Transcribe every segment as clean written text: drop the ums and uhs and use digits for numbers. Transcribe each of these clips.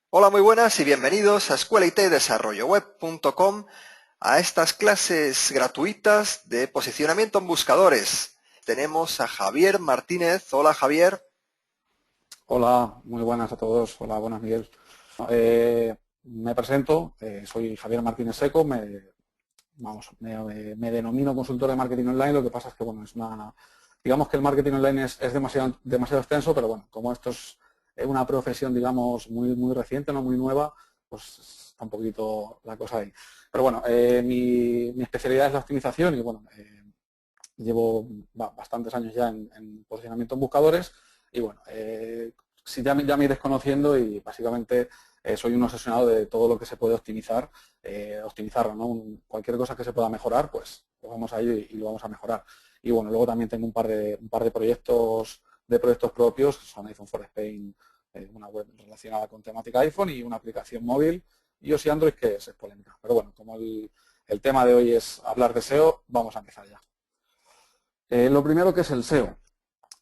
Hola, muy buenas y bienvenidos a escuelaitdesarrolloweb.com, a estas clases gratuitas de posicionamiento en buscadores. Tenemos a Javier Martínez. Hola, Javier. Hola, muy buenas a todos. Hola, buenas, Miguel. Me presento, soy Javier Martínez Seco, me denomino consultor de marketing online. Lo que pasa es que, bueno, digamos que el marketing online es demasiado extenso, pero bueno, como esto es una profesión, digamos, muy reciente, no muy nueva, pues está un poquito la cosa ahí. Pero bueno, mi especialidad es la optimización y, bueno, llevo bastantes años ya en posicionamiento en buscadores y bueno, si ya me iréis conociendo y básicamente soy un obsesionado de todo lo que se puede optimizar, optimizarlo, ¿no? Cualquier cosa que se pueda mejorar, pues vamos a ello y lo vamos a mejorar. Y bueno, luego también tengo un par de proyectos propios, que son iPhone for Spain, una web relacionada con temática iPhone y una aplicación móvil, iOS y Android, que es polémica. Pero bueno, como el tema de hoy es hablar de SEO, vamos a empezar ya. Lo primero, que es el SEO.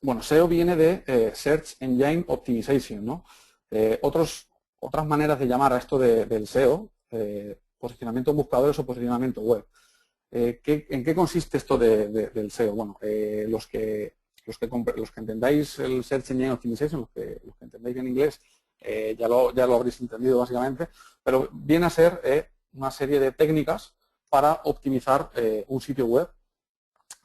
Bueno, SEO viene de Search Engine Optimization, ¿no? Otras maneras de llamar a esto del SEO, posicionamiento en buscadores o posicionamiento web. ¿En qué consiste esto del SEO? Bueno, los que entendáis el Search Engine Optimization, los que entendáis bien inglés, ya lo habréis entendido básicamente, pero viene a ser una serie de técnicas para optimizar un sitio web,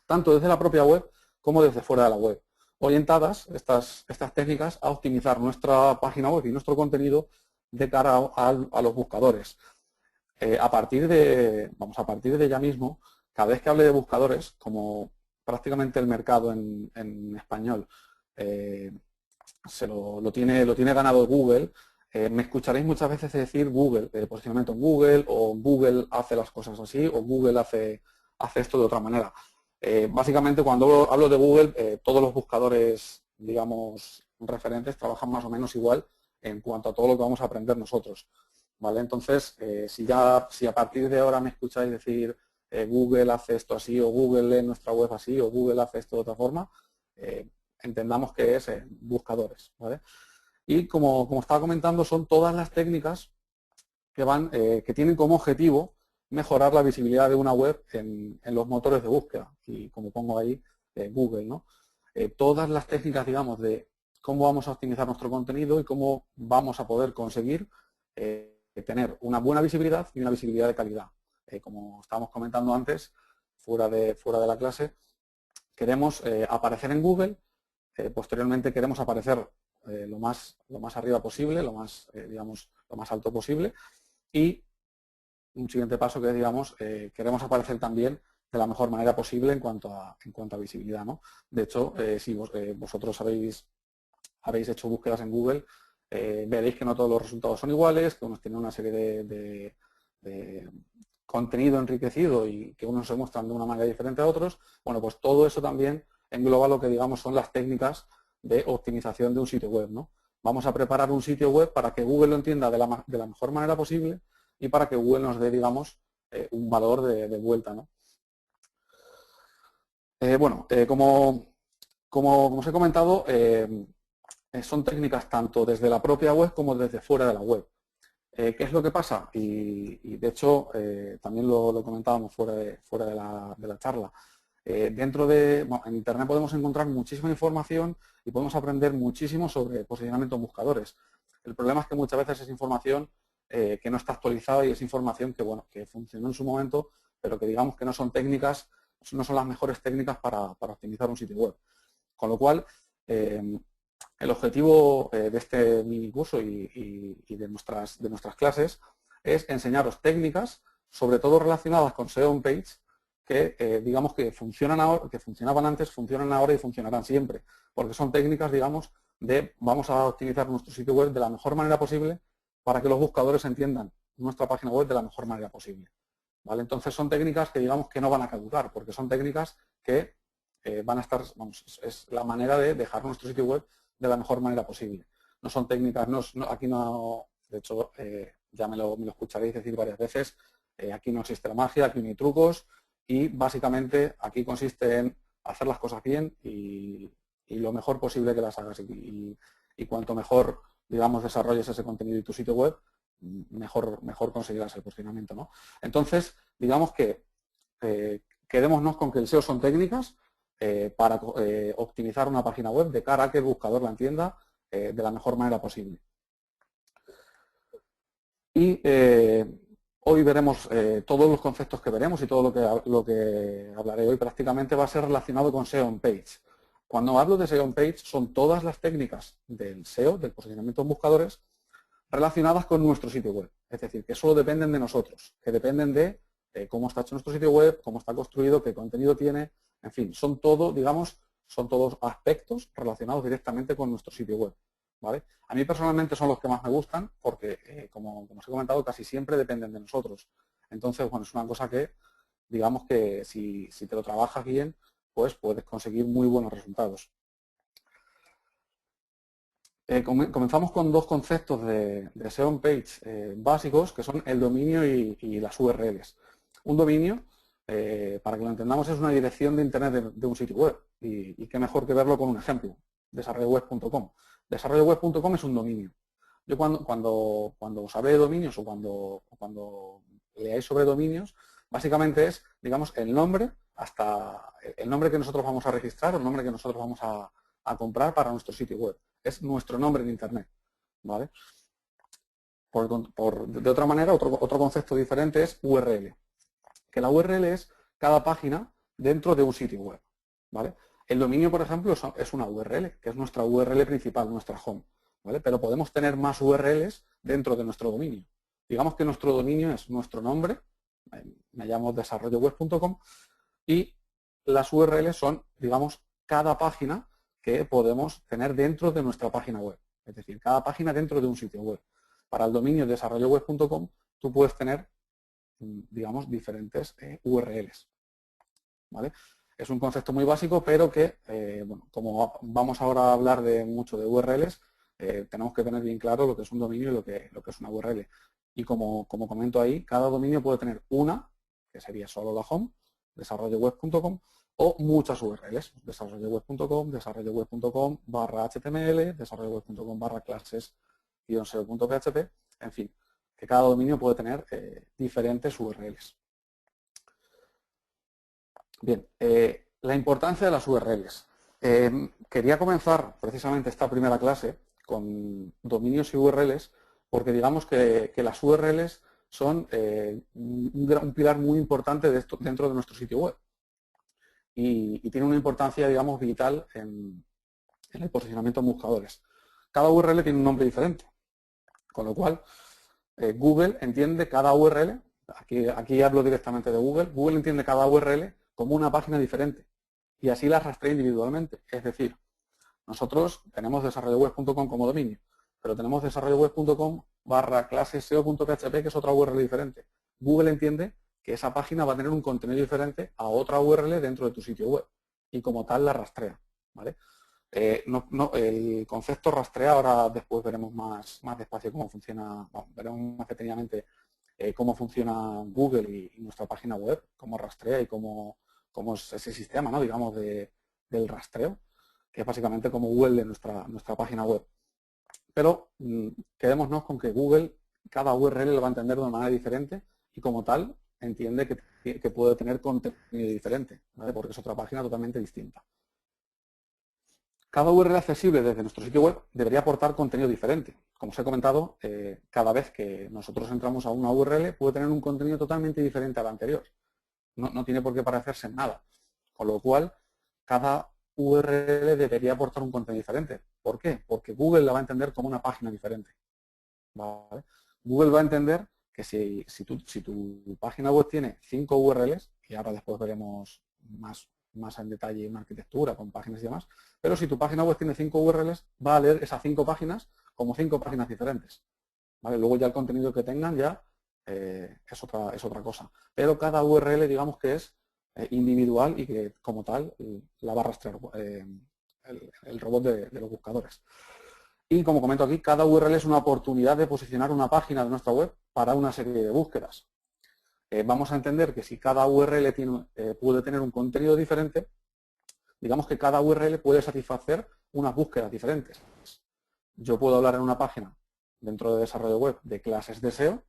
tanto desde la propia web como desde fuera de la web, orientadas estas técnicas a optimizar nuestra página web y nuestro contenido de cara a los buscadores. A partir de ya mismo, cada vez que hable de buscadores, como prácticamente el mercado en español lo tiene ganado Google, me escucharéis muchas veces decir Google, posicionamiento en Google, o Google hace las cosas así, o Google hace esto de otra manera. Básicamente, cuando hablo de Google, todos los buscadores, digamos, referentes trabajan más o menos igual en cuanto a todo lo que vamos a aprender nosotros, ¿vale? Entonces, si a partir de ahora me escucháis decir Google hace esto así, o Google lee nuestra web así, o Google hace esto de otra forma, eh, entendamos que es buscadores, ¿vale? Y como estaba comentando, son todas las técnicas que tienen como objetivo mejorar la visibilidad de una web en los motores de búsqueda, y como pongo ahí, Google, ¿no? Todas las técnicas, digamos, de cómo vamos a optimizar nuestro contenido y cómo vamos a poder conseguir tener una buena visibilidad y una visibilidad de calidad. Como estábamos comentando antes, fuera de la clase, queremos aparecer en Google. Posteriormente queremos aparecer lo más arriba posible, digamos, lo más alto posible, y un siguiente paso que es, digamos, queremos aparecer también de la mejor manera posible en cuanto a visibilidad, ¿no? De hecho, si vosotros habéis hecho búsquedas en Google, veréis que no todos los resultados son iguales, que unos tienen una serie de contenido enriquecido y que unos se muestran de una manera diferente a otros. Bueno, pues todo eso también engloba lo que, digamos, son las técnicas de optimización de un sitio web, ¿no? Vamos a preparar un sitio web para que Google lo entienda de la mejor manera posible y para que Google nos dé, digamos, un valor de vuelta, ¿no? Bueno, como os he comentado, son técnicas tanto desde la propia web como desde fuera de la web. ¿Qué es lo que pasa? Y de hecho, también lo comentábamos fuera de la charla. En Internet podemos encontrar muchísima información y podemos aprender muchísimo sobre posicionamiento en buscadores. El problema es que muchas veces es información que no está actualizada, y es información que funcionó en su momento, pero que digamos que no son las mejores técnicas para optimizar un sitio web. Con lo cual, el objetivo de este mini curso y de nuestras clases es enseñaros técnicas, sobre todo relacionadas con SEO on page, que digamos que funcionan ahora, que funcionaban antes, funcionan ahora y funcionarán siempre, porque son técnicas, digamos, de vamos a optimizar nuestro sitio web de la mejor manera posible para que los buscadores entiendan nuestra página web de la mejor manera posible, ¿vale? Entonces son técnicas que digamos que no van a caducar, porque son técnicas que van a estar, vamos, es la manera de dejar nuestro sitio web de la mejor manera posible. No son técnicas, aquí no, de hecho, ya me lo escucharéis decir varias veces, aquí no existe la magia, aquí no hay trucos, y básicamente aquí consiste en hacer las cosas bien y lo mejor posible que las hagas. Y cuanto mejor digamos, desarrolles ese contenido en tu sitio web, mejor conseguirás el posicionamiento, ¿no? Entonces, digamos que quedémonos con que el SEO son técnicas para optimizar una página web de cara a que el buscador la entienda de la mejor manera posible. Y hoy veremos todos los conceptos que veremos y todo lo que hablaré hoy prácticamente va a ser relacionado con SEO on page. Cuando hablo de SEO on page son todas las técnicas del SEO, del posicionamiento en buscadores, relacionadas con nuestro sitio web. Es decir, que solo dependen de nosotros, que dependen de cómo está hecho nuestro sitio web, cómo está construido, qué contenido tiene, en fin, son todo, digamos, son todos aspectos relacionados directamente con nuestro sitio web. ¿Vale? A mí personalmente son los que más me gustan porque, como os he comentado, casi siempre dependen de nosotros. Entonces, bueno, es una cosa que, digamos que si te lo trabajas bien, pues puedes conseguir muy buenos resultados. Comenzamos con dos conceptos de SEO on page básicos, que son el dominio y las URLs. Un dominio, para que lo entendamos, es una dirección de Internet de un sitio web. Y qué mejor que verlo con un ejemplo, desarrolloweb.com. Desarrolloweb.com es un dominio. Yo cuando os hablé de dominios o cuando leáis sobre dominios, básicamente es, digamos, el nombre que nosotros vamos a registrar, el nombre que nosotros vamos a comprar para nuestro sitio web. Es nuestro nombre en Internet, ¿vale? De otra manera, otro concepto diferente es URL, que la URL es cada página dentro de un sitio web, ¿vale? El dominio, por ejemplo, es una URL, que es nuestra URL principal, nuestra home, ¿vale? Pero podemos tener más URLs dentro de nuestro dominio. Digamos que nuestro dominio es nuestro nombre, me llamo desarrolloweb.com, y las URLs son, digamos, cada página que podemos tener dentro de nuestra página web. Es decir, cada página dentro de un sitio web. Para el dominio desarrolloweb.com tú puedes tener, digamos, diferentes URLs, ¿vale? Es un concepto muy básico, pero que, bueno, como vamos ahora a hablar mucho de URLs, tenemos que tener bien claro lo que es un dominio y lo que es una URL. Y como comento ahí, cada dominio puede tener una, que sería solo la home, desarrolloweb.com, o muchas URLs, desarrolloweb.com, desarrolloweb.com/html, desarrolloweb.com/clases-seo.php, en fin, que cada dominio puede tener diferentes URLs. Bien, la importancia de las URLs. Quería comenzar precisamente esta primera clase con dominios y URLs porque digamos que las URLs son un pilar muy importante dentro de nuestro sitio web y tiene una importancia, digamos, vital en el posicionamiento en buscadores. Cada URL tiene un nombre diferente, con lo cual Google entiende cada URL, aquí hablo directamente de Google entiende cada URL como una página diferente y así las rastrea individualmente. Es decir, nosotros tenemos desarrolloweb.com como dominio, pero tenemos desarrolloweb.com/clases-seo.php, que es otra URL diferente. Google entiende que esa página va a tener un contenido diferente a otra URL dentro de tu sitio web y como tal la rastrea, ¿vale? El concepto rastrea, ahora después veremos más despacio cómo funciona, bueno, veremos más detenidamente cómo funciona Google y nuestra página web, cómo rastrea y cómo es ese sistema, ¿no? Digamos, del rastreo, que es básicamente como Google de nuestra página web. Pero quedémonos con que Google cada URL lo va a entender de una manera diferente y como tal entiende que puede tener contenido diferente, ¿vale? Porque es otra página totalmente distinta. Cada URL accesible desde nuestro sitio web debería aportar contenido diferente. Como os he comentado, cada vez que nosotros entramos a una URL puede tener un contenido totalmente diferente al anterior. No tiene por qué parecerse en nada. Con lo cual, cada URL debería aportar un contenido diferente. ¿Por qué? Porque Google la va a entender como una página diferente, ¿vale? Google va a entender que si tu página web tiene 5 URLs, y ahora después veremos más en detalle en arquitectura, con páginas y demás, pero si tu página web tiene 5 URLs, va a leer esas 5 páginas como 5 páginas diferentes, ¿vale? Luego ya el contenido que tengan ya es otra cosa. Pero cada URL, digamos que es individual y que como tal la va a rastrear el robot de los buscadores. Y como comento aquí, cada URL es una oportunidad de posicionar una página de nuestra web para una serie de búsquedas. Vamos a entender que si cada URL puede tener un contenido diferente, digamos que cada URL puede satisfacer unas búsquedas diferentes. yo puedo hablar en una página dentro de desarrollo web de clases de SEO,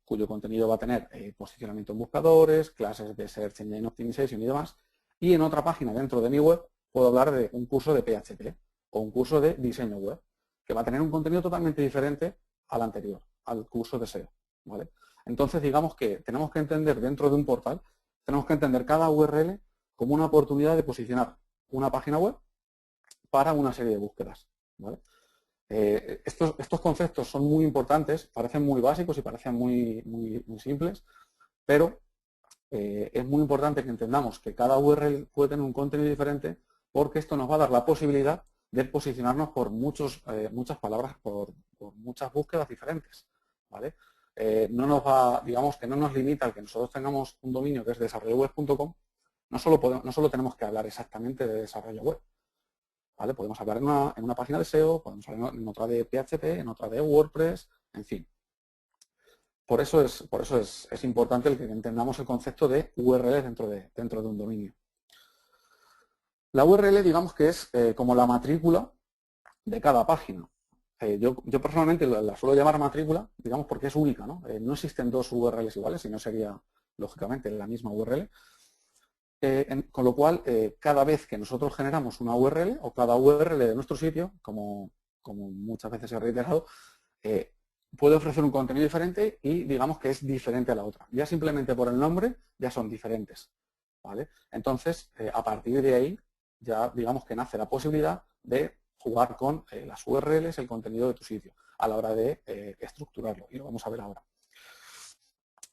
cuyo contenido va a tener posicionamiento en buscadores, clases de Search Engine Optimization y demás. Y en otra página dentro de mi web puedo hablar de un curso de PHP o un curso de diseño web, que va a tener un contenido totalmente diferente al anterior, al curso de SEO. ¿Vale? Entonces, digamos que tenemos que entender dentro de un portal, tenemos que entender cada URL como una oportunidad de posicionar una página web para una serie de búsquedas. ¿Vale? Estos conceptos son muy importantes, parecen muy básicos y parecen muy simples, pero es muy importante que entendamos que cada URL puede tener un contenido diferente, porque esto nos va a dar la posibilidad de posicionarnos por muchas palabras, por muchas búsquedas diferentes. ¿Vale? No nos va, digamos que no nos limita el que nosotros tengamos un dominio que es desarrolloweb.com, no solo tenemos que hablar exactamente de desarrollo web. ¿Vale? Podemos hablar en una página de SEO, podemos hablar en otra de PHP, en otra de WordPress, en fin. Por eso es importante el que entendamos el concepto de URL dentro de un dominio. La URL, digamos que es como la matrícula de cada página. Yo personalmente la suelo llamar matrícula, digamos, porque es única, ¿no? No existen dos URLs iguales, si no sería, lógicamente, la misma URL. Con lo cual, cada vez que nosotros generamos una URL o cada URL de nuestro sitio, como muchas veces he reiterado, puede ofrecer un contenido diferente y digamos que es diferente a la otra. Ya simplemente por el nombre ya son diferentes. ¿Vale? Entonces, a partir de ahí, ya digamos que nace la posibilidad de jugar con las URLs, el contenido de tu sitio, a la hora de estructurarlo. Y lo vamos a ver ahora.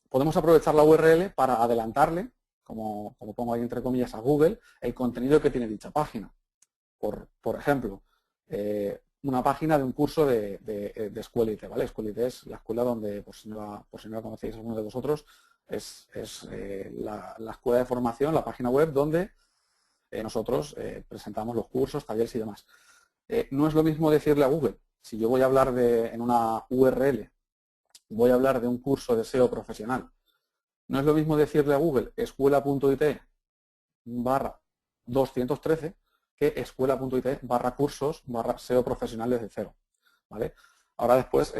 Podemos aprovechar la URL para adelantarle, como pongo ahí entre comillas, a Google, el contenido que tiene dicha página. Por ejemplo, una página de un curso de Escuelite, ¿vale? Escuelite es la escuela donde, por si no la conocéis alguno de vosotros, es la escuela de formación, la página web donde nosotros presentamos los cursos, talleres y demás. No es lo mismo decirle a Google, si yo voy a hablar en una URL, voy a hablar de un curso de SEO profesional, no es lo mismo decirle a Google escuela.it/213 que escuela.it/cursos/SEO profesional desde cero. ¿Vale? Ahora después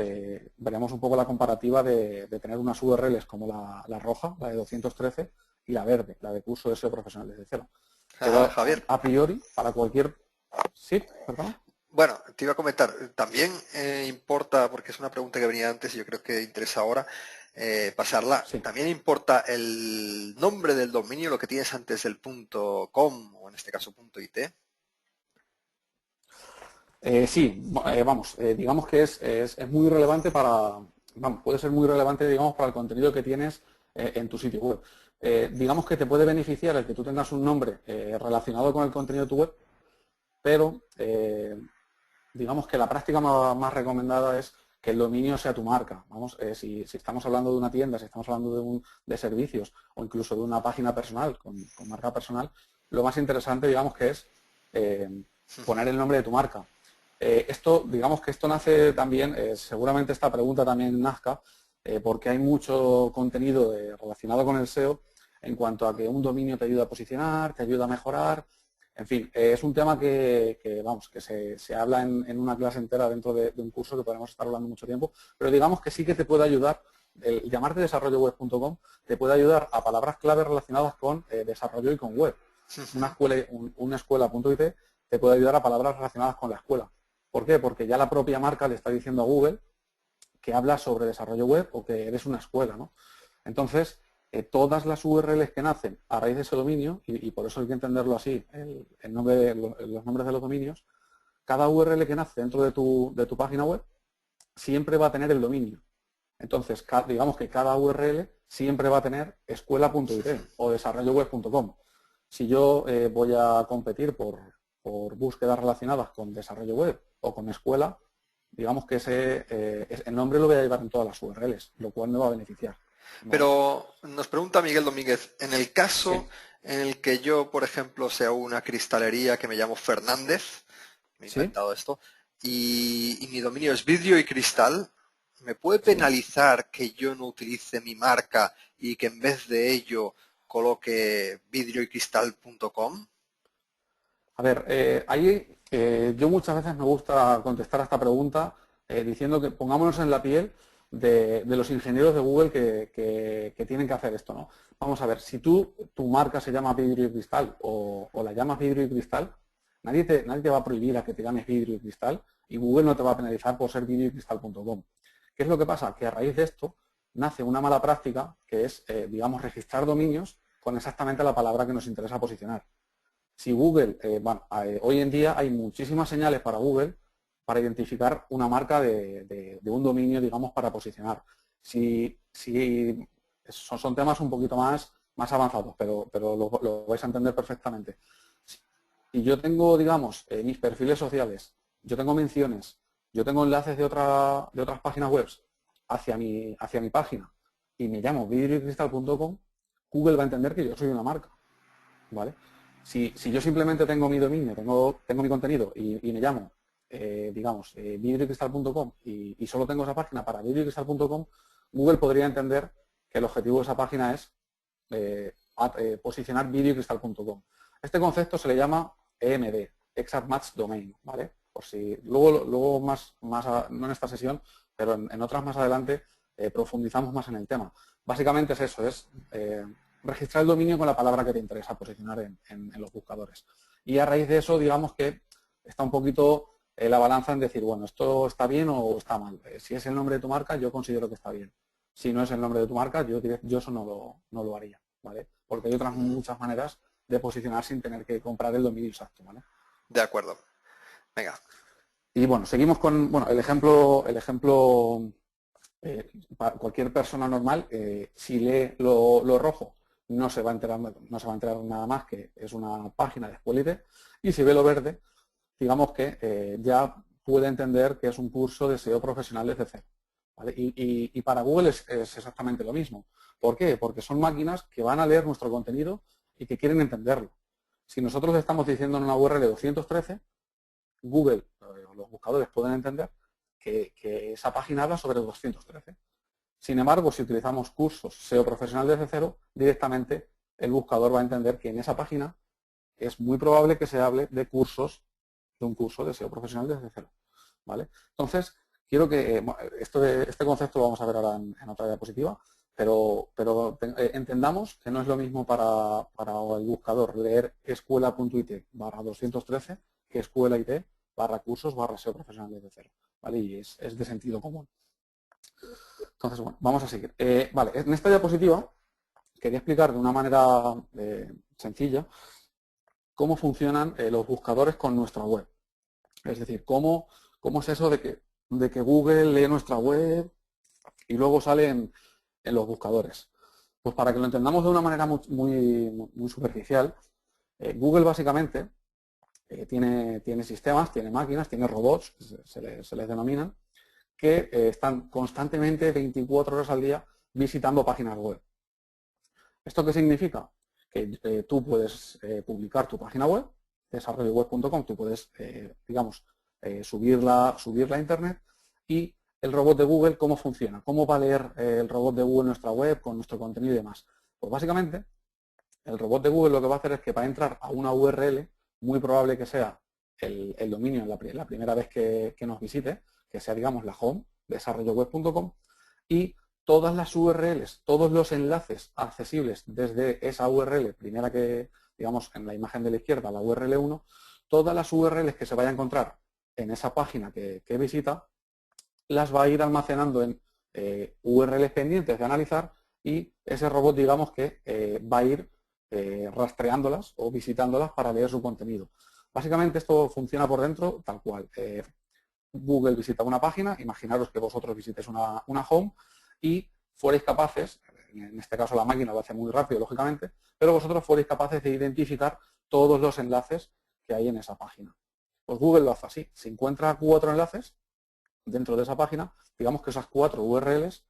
veremos un poco la comparativa de tener unas URLs como la roja, la de 213, y la verde, la de curso de SEO profesional desde cero. Pero Javier. a priori, para cualquier... ¿Sí? ¿Perdón? Bueno, te iba a comentar, también importa, porque es una pregunta que venía antes y yo creo que interesa ahora pasarla, Sí. también importa el nombre del dominio, lo que tienes antes del .com o en este caso .it. Sí, vamos, digamos que es muy relevante puede ser muy relevante, digamos, para el contenido que tienes en tu sitio web. Digamos que te puede beneficiar el que tú tengas un nombre relacionado con el contenido de tu web, pero digamos que la práctica más recomendada es que el dominio sea tu marca. Vamos, si estamos hablando de una tienda, si estamos hablando de servicios o incluso de una página personal con marca personal, lo más interesante, digamos, que es poner el nombre de tu marca. Digamos que esto nace también, seguramente esta pregunta también nazca, porque hay mucho contenido relacionado con el SEO en cuanto a que un dominio te ayuda a posicionar, te ayuda a mejorar. En fin, es un tema que se habla en una clase entera dentro de un curso que podemos estar hablando mucho tiempo, pero digamos que sí que te puede ayudar, el llamarte desarrolloweb.com te puede ayudar a palabras clave relacionadas con desarrollo y con web. Una escuela.it te puede ayudar a palabras relacionadas con la escuela. ¿Por qué? Porque ya la propia marca le está diciendo a Google que habla sobre desarrollo web o que eres una escuela, ¿no? Entonces, todas las URLs que nacen a raíz de ese dominio, y por eso hay que entenderlo así, los nombres de los dominios, cada URL que nace dentro de tu página web siempre va a tener el dominio. Entonces, digamos que cada URL siempre va a tener escuela.it o desarrolloweb.com. Si yo voy a competir por búsquedas relacionadas con desarrollo web o con escuela, digamos que el nombre lo voy a llevar en todas las URLs, lo cual me va a beneficiar. ¿Vale? Pero nos pregunta Miguel Domínguez, en el caso Sí. en el que yo, por ejemplo, sea una cristalería que me llamo Fernández, me he ¿Sí? inventado esto, y mi dominio es vidrio y cristal, ¿me puede Sí. penalizar que yo no utilice mi marca y que en vez de ello coloque vidrioycristal.com? A ver, ahí Yo muchas veces me gusta contestar a esta pregunta diciendo que pongámonos en la piel de los ingenieros de Google que tienen que hacer esto, ¿no? Vamos a ver, si tu marca se llama Vidrio y Cristal o la llamas Vidrio y Cristal, nadie te va a prohibir a que te llames Vidrio y Cristal y Google no te va a penalizar por ser vidrioycristal.com. ¿Qué es lo que pasa? Que a raíz de esto nace una mala práctica que es, digamos, registrar dominios con exactamente la palabra que nos interesa posicionar. Si Google, hoy en día hay muchísimas señales para Google para identificar una marca de un dominio, digamos, para posicionar. Si son temas un poquito más avanzados, pero lo vais a entender perfectamente. Si yo tengo, digamos, mis perfiles sociales, yo tengo menciones, yo tengo enlaces de otras páginas web hacia mi página y me llamo vidrioycristal.com, Google va a entender que yo soy una marca, ¿vale? Si yo simplemente tengo mi dominio, tengo mi contenido y me llamo, digamos, vidrioycristal.com y solo tengo esa página para vidrioycristal.com, Google podría entender que el objetivo de esa página es posicionar vidrioycristal.com. Este concepto se le llama EMD, Exact Match Domain, ¿vale? Por si luego más no en esta sesión, pero en otras más adelante profundizamos más en el tema. Básicamente es eso, es registrar el dominio con la palabra que te interesa posicionar en los buscadores. Y a raíz de eso, digamos que está un poquito la balanza en decir, bueno, esto está bien o está mal. Si es el nombre de tu marca, yo considero que está bien. Si no es el nombre de tu marca, yo eso no lo haría, ¿vale? Porque hay otras muchas maneras de posicionar sin tener que comprar el dominio exacto, ¿vale? De acuerdo. Venga. Y bueno, seguimos con el ejemplo para cualquier persona normal, si lee lo rojo, no se va a enterar nada más que es una página de Escuelite, y si ve lo verde, digamos que ya puede entender que es un curso de SEO profesional desde cero, ¿vale? Y para Google es exactamente lo mismo. ¿Por qué? Porque son máquinas que van a leer nuestro contenido y que quieren entenderlo. Si nosotros le estamos diciendo en una URL 213, Google, los buscadores pueden entender que esa página habla sobre 213. Sin embargo, si utilizamos cursos SEO profesional desde cero, directamente el buscador va a entender que en esa página es muy probable que se hable de un curso de SEO profesional desde cero, ¿vale? Entonces, quiero que este concepto lo vamos a ver ahora en otra diapositiva, pero entendamos que no es lo mismo para el buscador leer escuela.it/213 que escuela.it/cursos/SEO profesional desde cero, ¿vale? Y es de sentido común. Entonces, bueno, vamos a seguir. Vale, en esta diapositiva quería explicar de una manera sencilla cómo funcionan los buscadores con nuestra web. Es decir, cómo es eso de que Google lee nuestra web y luego sale en los buscadores. Pues para que lo entendamos de una manera muy superficial, Google básicamente tiene sistemas, tiene máquinas, tiene robots, se les denominan, que están constantemente 24 horas al día visitando páginas web. ¿Esto qué significa? Que tú puedes publicar tu página web, desarrolloweb.com, tú puedes, digamos, subirla a Internet, y el robot de Google, ¿cómo funciona? ¿Cómo va a leer el robot de Google nuestra web con nuestro contenido y demás? Pues básicamente, el robot de Google lo que va a hacer es que va a entrar a una URL, muy probable que sea el dominio la primera vez que nos visite, que sea, digamos, la home, desarrolloweb.com, y todas las URLs, todos los enlaces accesibles desde esa URL, primera que, digamos, en la imagen de la izquierda, la URL 1, todas las URLs que se vaya a encontrar en esa página que visita, las va a ir almacenando en URLs pendientes de analizar, y ese robot, digamos, que va a ir rastreándolas o visitándolas para leer su contenido. Básicamente esto funciona por dentro tal cual. Google visita una página, imaginaros que vosotros visitéis una home y fuerais capaces, en este caso la máquina lo hace muy rápido, lógicamente, pero vosotros fuerais capaces de identificar todos los enlaces que hay en esa página. Pues Google lo hace así, si encuentra 4 enlaces dentro de esa página, digamos que esas 4 URLs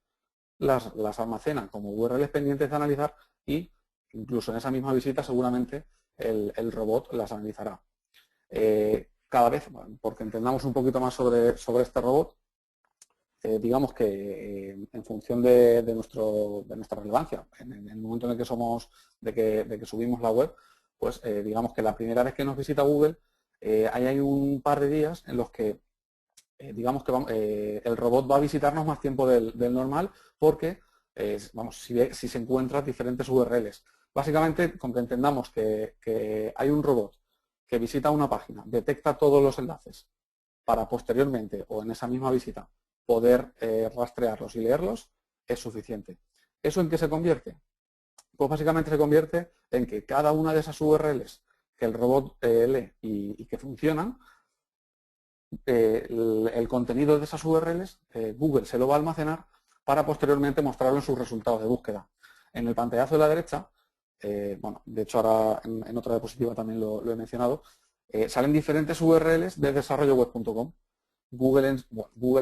las almacenan como URLs pendientes de analizar, y incluso en esa misma visita seguramente el robot las analizará. Cada vez, porque entendamos un poquito más sobre este robot, digamos que en función de nuestra relevancia, en el momento en el que de que subimos la web, pues digamos que la primera vez que nos visita Google, ahí hay un par de días en los que digamos que el robot va a visitarnos más tiempo del normal porque, vamos, si se encuentran diferentes URLs. Básicamente, con que entendamos que hay un robot que visita una página, detecta todos los enlaces para posteriormente o en esa misma visita poder rastrearlos y leerlos, es suficiente. ¿Eso en qué se convierte? Pues básicamente se convierte en que cada una de esas URLs que el robot lee y que funcionan, el contenido de esas URLs, Google se lo va a almacenar para posteriormente mostrarlo en sus resultados de búsqueda. En el pantallazo de la derecha, bueno, de hecho ahora en otra diapositiva también lo he mencionado, salen diferentes URLs de desarrolloweb.com. Google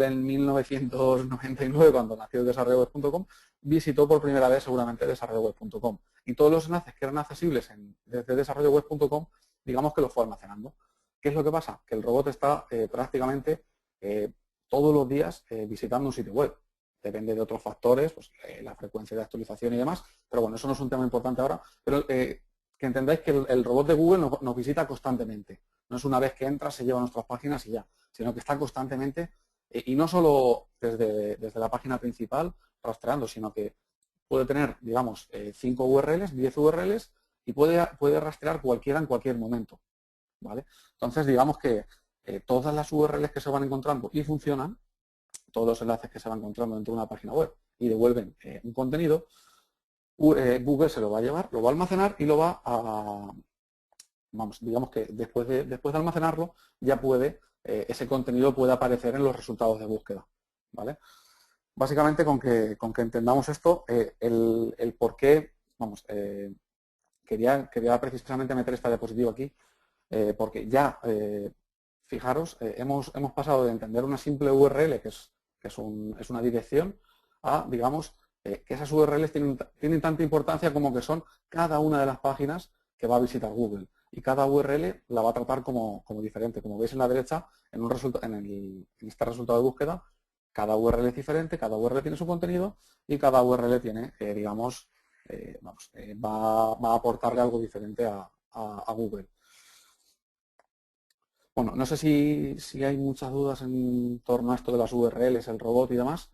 en 1999, cuando nació desarrolloweb.com, visitó por primera vez seguramente desarrolloweb.com. Y todos los enlaces que eran accesibles desde desarrolloweb.com, digamos que los fue almacenando. ¿Qué es lo que pasa? Que el robot está prácticamente todos los días visitando un sitio web. Depende de otros factores, pues la frecuencia de actualización y demás, pero bueno, eso no es un tema importante ahora. Pero que entendáis que el robot de Google nos visita constantemente. No es una vez que entra, se lleva a nuestras páginas y ya, sino que está constantemente, y no solo desde la página principal rastreando, sino que puede tener, digamos, 5 URLs, 10 URLs y puede rastrear cualquiera en cualquier momento. ¿Vale? Entonces, digamos que todas las URLs que se van encontrando y funcionan, todos los enlaces que se van encontrando dentro de una página web y devuelven un contenido, Google se lo va a llevar, lo va a almacenar y lo va a, vamos, digamos que después de almacenarlo, ya ese contenido puede aparecer en los resultados de búsqueda. ¿Vale? Básicamente, con que entendamos esto, el por qué, vamos, quería precisamente meter esta diapositiva aquí, porque ya, fijaros, hemos pasado de entender una simple URL, que es una dirección, a, digamos, que esas URLs tienen tanta importancia como que son cada una de las páginas que va a visitar Google. Y cada URL la va a tratar como diferente. Como veis en la derecha, en este resultado de búsqueda, cada URL es diferente, cada URL tiene su contenido y cada URL tiene, digamos, va a aportarle algo diferente a Google. Bueno, no sé si hay muchas dudas en torno a esto de las URLs, el robot y demás.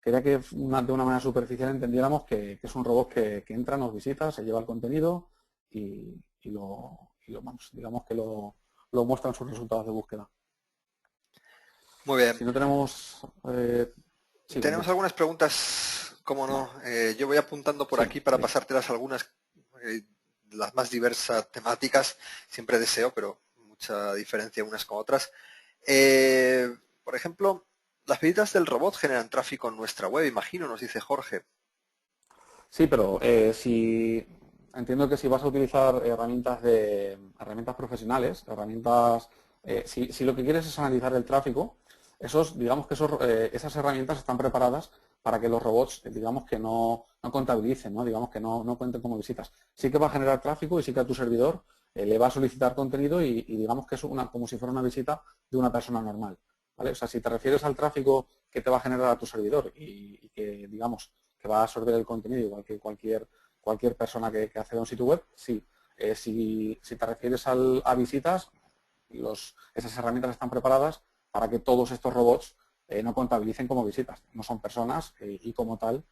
Quería que de una manera superficial entendiéramos que es un robot que entra, nos visita, se lleva el contenido y vamos, digamos que lo muestra en sus resultados de búsqueda. Muy bien. Si no tenemos... sí, tenemos algunas preguntas, como no. Yo voy apuntando por aquí para pasártelas algunas, las más diversas temáticas. Siempre deseo, pero mucha diferencia unas con otras. Por ejemplo, las visitas del robot generan tráfico en nuestra web, imagino, nos dice Jorge. Sí, pero entiendo que si vas a utilizar herramientas profesionales, si lo que quieres es analizar el tráfico, digamos que esas herramientas están preparadas para que los robots, digamos que no contabilicen, ¿no? Digamos que no cuenten como visitas. Sí que va a generar tráfico y sí que a tu servidor le va a solicitar contenido y digamos que es como si fuera una visita de una persona normal. ¿Vale? O sea, si te refieres al tráfico que te va a generar a tu servidor y que, digamos, que va a absorber el contenido igual que cualquier persona que acceda a un sitio web, sí. Si te refieres a visitas, esas herramientas están preparadas para que todos estos robots no contabilicen como visitas. No son personas y como tal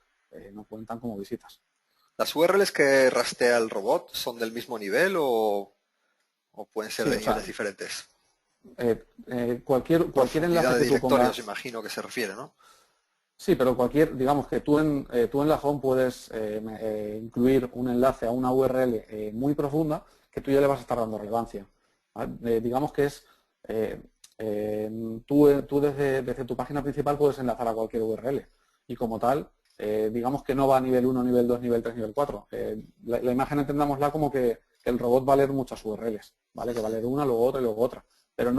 no cuentan como visitas. ¿Las URLs que rastrea el robot son del mismo nivel o pueden ser de niveles diferentes? Cualquier enlace que tú pongas... imagino que se refiere, ¿no? Sí, pero digamos que tú en la home puedes incluir un enlace a una URL muy profunda que tú ya le vas a estar dando relevancia. ¿Vale? Digamos que es, tú desde tu página principal puedes enlazar a cualquier URL y como tal, digamos que no va a nivel 1, nivel 2, nivel 3, nivel 4. La imagen entendámosla como que el robot va a leer muchas URLs, ¿vale? Que va a leer una, luego otra y luego otra, pero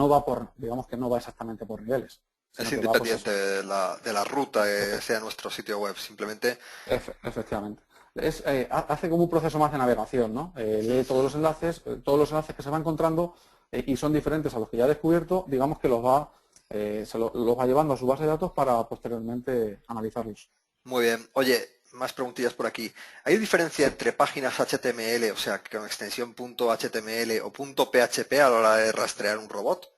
digamos que no va exactamente por niveles. Es independiente de la ruta que sea nuestro sitio web, simplemente. Efectivamente. Hace como un proceso más de navegación, ¿no? Lee todos los enlaces que se va encontrando y son diferentes a los que ya ha descubierto, digamos que los va llevando a su base de datos para posteriormente analizarlos. Muy bien. Oye, más preguntillas por aquí. ¿Hay diferencia entre páginas HTML, o sea, con extensión .html o .php a la hora de rastrear un robot?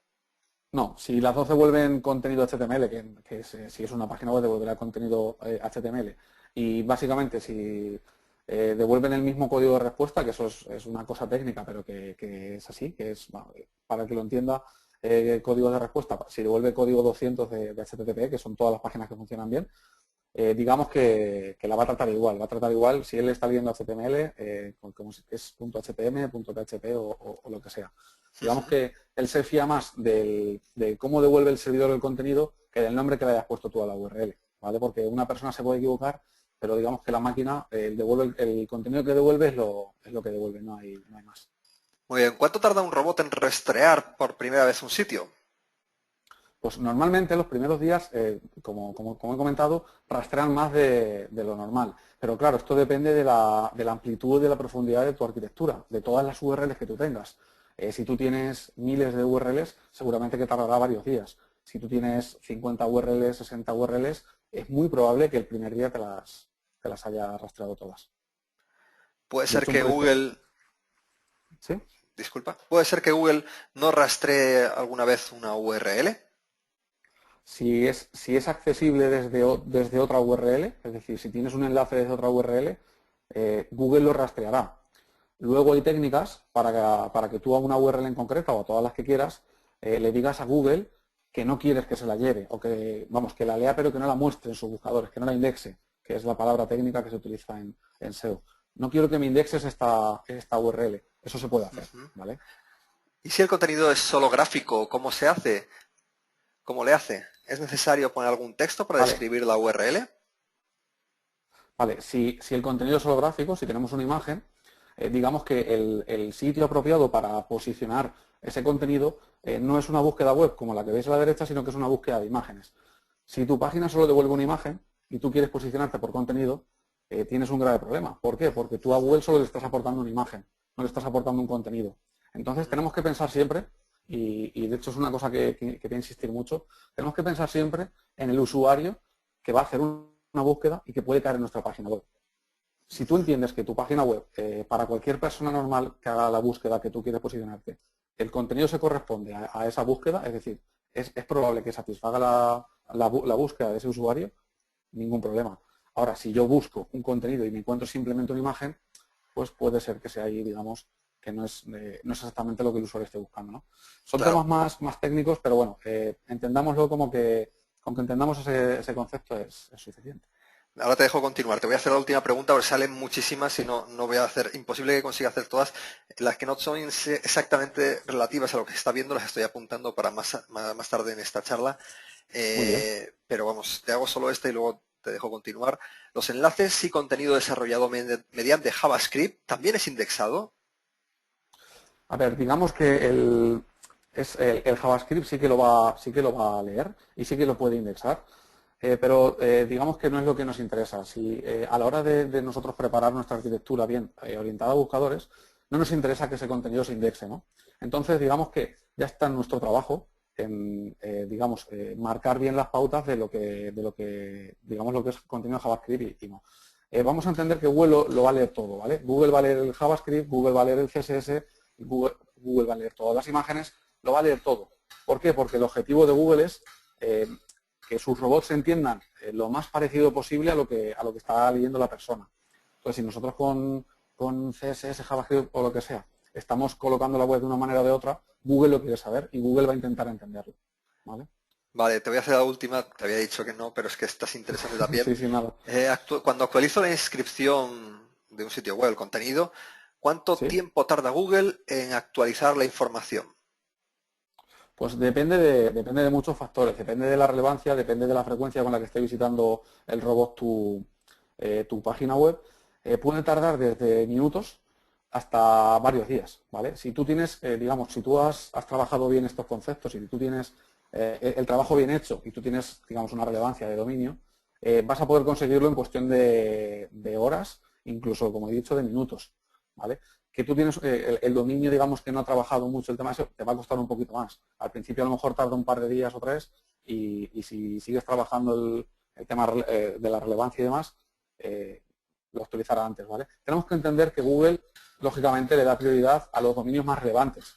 No, si las dos devuelven contenido HTML, si es una página web devolverá contenido HTML, y básicamente si devuelven el mismo código de respuesta, que eso es una cosa técnica, pero que es así, que es, bueno, para que lo entienda, código de respuesta, si devuelve código 200 de HTTP, que son todas las páginas que funcionan bien, digamos que la va a tratar igual si él está viendo HTML, como si es .htm, .php o lo que sea. Digamos que él se fía más de cómo devuelve el servidor el contenido que del nombre que le hayas puesto tú a la URL, ¿vale? Porque una persona se puede equivocar, pero digamos que la máquina, el contenido que devuelve es lo que devuelve, no hay más. Muy bien, ¿cuánto tarda un robot en rastrear por primera vez un sitio? Pues normalmente los primeros días, como he comentado, rastrean más de lo normal. Pero claro, esto depende de la amplitud y de la profundidad de tu arquitectura, de todas las URLs que tú tengas. Si tú tienes miles de URLs, seguramente que tardará varios días. Si tú tienes 50 URLs, 60 URLs, es muy probable que el primer día te las haya rastreado todas. Puede De ser hecho, un que proyecto... Google, ¿Sí? disculpa, puede ser que Google no rastree alguna vez una URL. Si es accesible desde otra URL, es decir, si tienes un enlace desde otra URL, Google lo rastreará. Luego hay técnicas para que tú a una URL en concreta o a todas las que quieras, le digas a Google que no quieres que se la lleve o que, vamos, que la lea pero que no la muestre en sus buscadores, que no la indexe, que es la palabra técnica que se utiliza en SEO. No quiero que me indexes esta URL. Eso se puede hacer, ¿vale? ¿Y si el contenido es solo gráfico, cómo se hace? ¿Cómo le hace? ¿Es necesario poner algún texto para Vale, describir la URL? vale. Si el contenido es solo gráfico, si tenemos una imagen, digamos que el sitio apropiado para posicionar ese contenido no es una búsqueda web como la que veis a la derecha, sino que es una búsqueda de imágenes. Si tu página solo devuelve una imagen y tú quieres posicionarte por contenido, tienes un grave problema. ¿Por qué? Porque tú a Google solo le estás aportando una imagen, no le estás aportando un contenido. Entonces tenemos que pensar siempre, y de hecho es una cosa que voy a insistir mucho, tenemos que pensar siempre en el usuario que va a hacer una búsqueda y que puede caer en nuestra página web. Si tú entiendes que tu página web, para cualquier persona normal que haga la búsqueda que tú quieres posicionarte, el contenido se corresponde a esa búsqueda, es decir, es probable que satisfaga la búsqueda de ese usuario, ningún problema. Ahora, si yo busco un contenido y me encuentro simplemente una imagen, pues puede ser que sea ahí, digamos, que no es exactamente lo que el usuario esté buscando, ¿no? Son Claro. temas más técnicos, pero bueno, entendámoslo como que, con que entendamos ese concepto es suficiente. Ahora te dejo continuar. Te voy a hacer la última pregunta, porque salen muchísimas y no voy a hacer, imposible que consiga hacer todas. Las que no son exactamente relativas a lo que se está viendo, las estoy apuntando para más tarde en esta charla. Muy bien. Pero vamos, te hago solo esta y luego te dejo continuar. Los enlaces y contenido desarrollado mediante JavaScript también es indexado. A ver, digamos que el JavaScript sí que lo va a leer y sí que lo puede indexar, pero digamos que no es lo que nos interesa. Si a la hora de nosotros preparar nuestra arquitectura bien orientada a buscadores, no nos interesa que ese contenido se indexe, ¿no? Entonces, digamos que ya está en nuestro trabajo en, digamos, marcar bien las pautas digamos, lo que es contenido de JavaScript y no. Vamos a entender que Google lo va a leer todo, ¿vale? Google va a leer el JavaScript, Google va a leer el CSS, Google va a leer todas las imágenes, lo va a leer todo. ¿Por qué? Porque el objetivo de Google es que sus robots entiendan lo más parecido posible a lo que está leyendo la persona. Entonces, si nosotros con CSS, JavaScript o lo que sea, estamos colocando la web de una manera o de otra, Google lo quiere saber y Google va a intentar entenderlo. ¿Vale? Vale, te voy a hacer la última. Te había dicho que no, pero es que esta es interesante también. Sí, sí, nada. Cuando actualizo la inscripción de un sitio web, el contenido, ¿cuánto ¿Sí? tiempo tarda Google en actualizar la información? Pues depende de muchos factores, depende de la relevancia, depende de la frecuencia con la que esté visitando el robot tu página web. Puede tardar desde minutos hasta varios días, ¿vale? Si tú tienes, digamos, si tú has trabajado bien estos conceptos y si tú tienes el trabajo bien hecho y tú tienes, digamos, una relevancia de dominio, vas a poder conseguirlo en cuestión de horas, incluso, como he dicho, de minutos, ¿vale? Que tú tienes el dominio, digamos, que no ha trabajado mucho el tema, eso te va a costar un poquito más. Al principio a lo mejor tarda un par de días o tres y si sigues trabajando el tema de la relevancia y demás, lo actualizara antes, ¿vale? Tenemos que entender que Google, lógicamente, le da prioridad a los dominios más relevantes.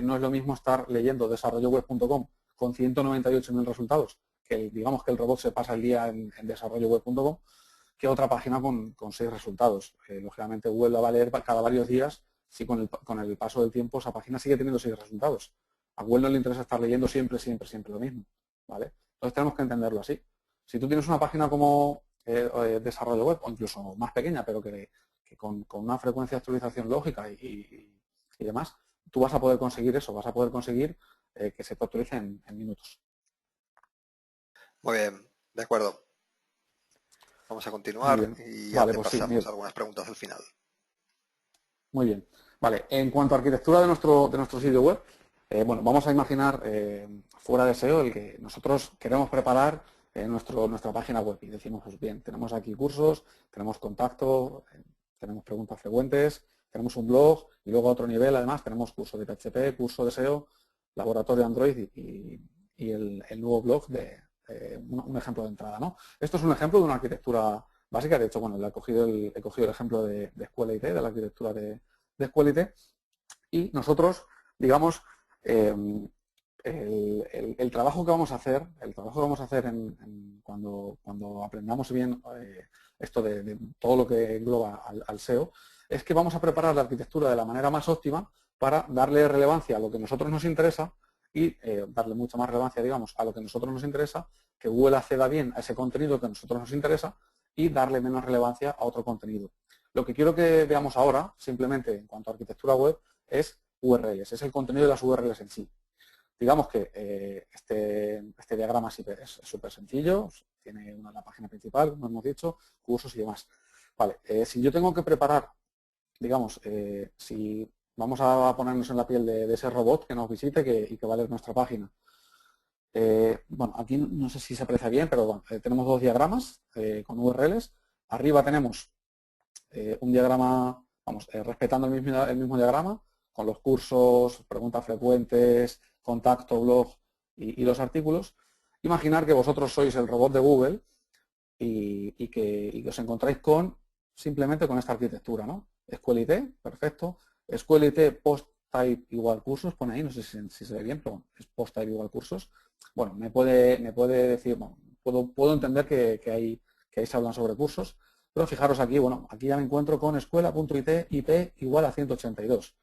No es lo mismo estar leyendo desarrolloweb.com con 198.000 resultados, que digamos que el robot se pasa el día en desarrolloweb.com, que otra página con 6 resultados. Lógicamente, Google la va a leer cada varios días si con el paso del tiempo esa página sigue teniendo 6 resultados. A Google no le interesa estar leyendo siempre lo mismo, ¿vale? Entonces tenemos que entenderlo así. Si tú tienes una página como desarrollo web, o incluso más pequeña, pero que con una frecuencia de actualización lógica y demás, tú vas a poder conseguir eso, vas a poder conseguir que se te actualice en minutos. Muy bien, de acuerdo. Vamos a continuar y ya vale, te pues pasamos sí, algunas preguntas al final. Muy bien. Vale, en cuanto a arquitectura de nuestro sitio web, bueno, vamos a imaginar fuera de SEO el que nosotros queremos preparar nuestra página web y decimos, pues bien, tenemos aquí cursos, tenemos contacto, tenemos preguntas frecuentes, tenemos un blog y luego a otro nivel, además, tenemos curso de PHP, curso de SEO, laboratorio Android y el nuevo blog de un ejemplo de entrada, ¿no? Esto es un ejemplo de una arquitectura básica. De hecho, bueno, he cogido el ejemplo de Escuela IT, de la arquitectura de Escuela IT, y nosotros, digamos, el trabajo que vamos a hacer, cuando aprendamos bien esto de todo lo que engloba al SEO, es que vamos a preparar la arquitectura de la manera más óptima para darle relevancia a lo que a nosotros nos interesa y darle mucha más relevancia, digamos, a lo que a nosotros nos interesa, que Google acceda bien a ese contenido que a nosotros nos interesa y darle menos relevancia a otro contenido. Lo que quiero que veamos ahora, simplemente en cuanto a arquitectura web, es URLs, es el contenido de las URLs en sí. Digamos que este diagrama es súper sencillo, tiene la página principal, como hemos dicho, cursos y demás. Vale, si yo tengo que preparar, digamos, si vamos a ponernos en la piel de ese robot que nos visite y que va a leer nuestra página. Bueno, aquí no sé si se aprecia bien, pero bueno, tenemos dos diagramas con URLs. Arriba tenemos un diagrama, vamos, respetando el mismo diagrama, con los cursos, preguntas frecuentes, contacto, blog y los artículos. Imaginar que vosotros sois el robot de Google y que os encontráis simplemente con esta arquitectura, ¿no? Escuela IT, perfecto. Escuela IT post type igual cursos, pone ahí, no sé si se ve bien, pero es post type igual cursos. Bueno, me puede decir, bueno, puedo entender que ahí se hablan sobre cursos, pero fijaros aquí, bueno, aquí ya me encuentro con escuela.it IP igual a 182,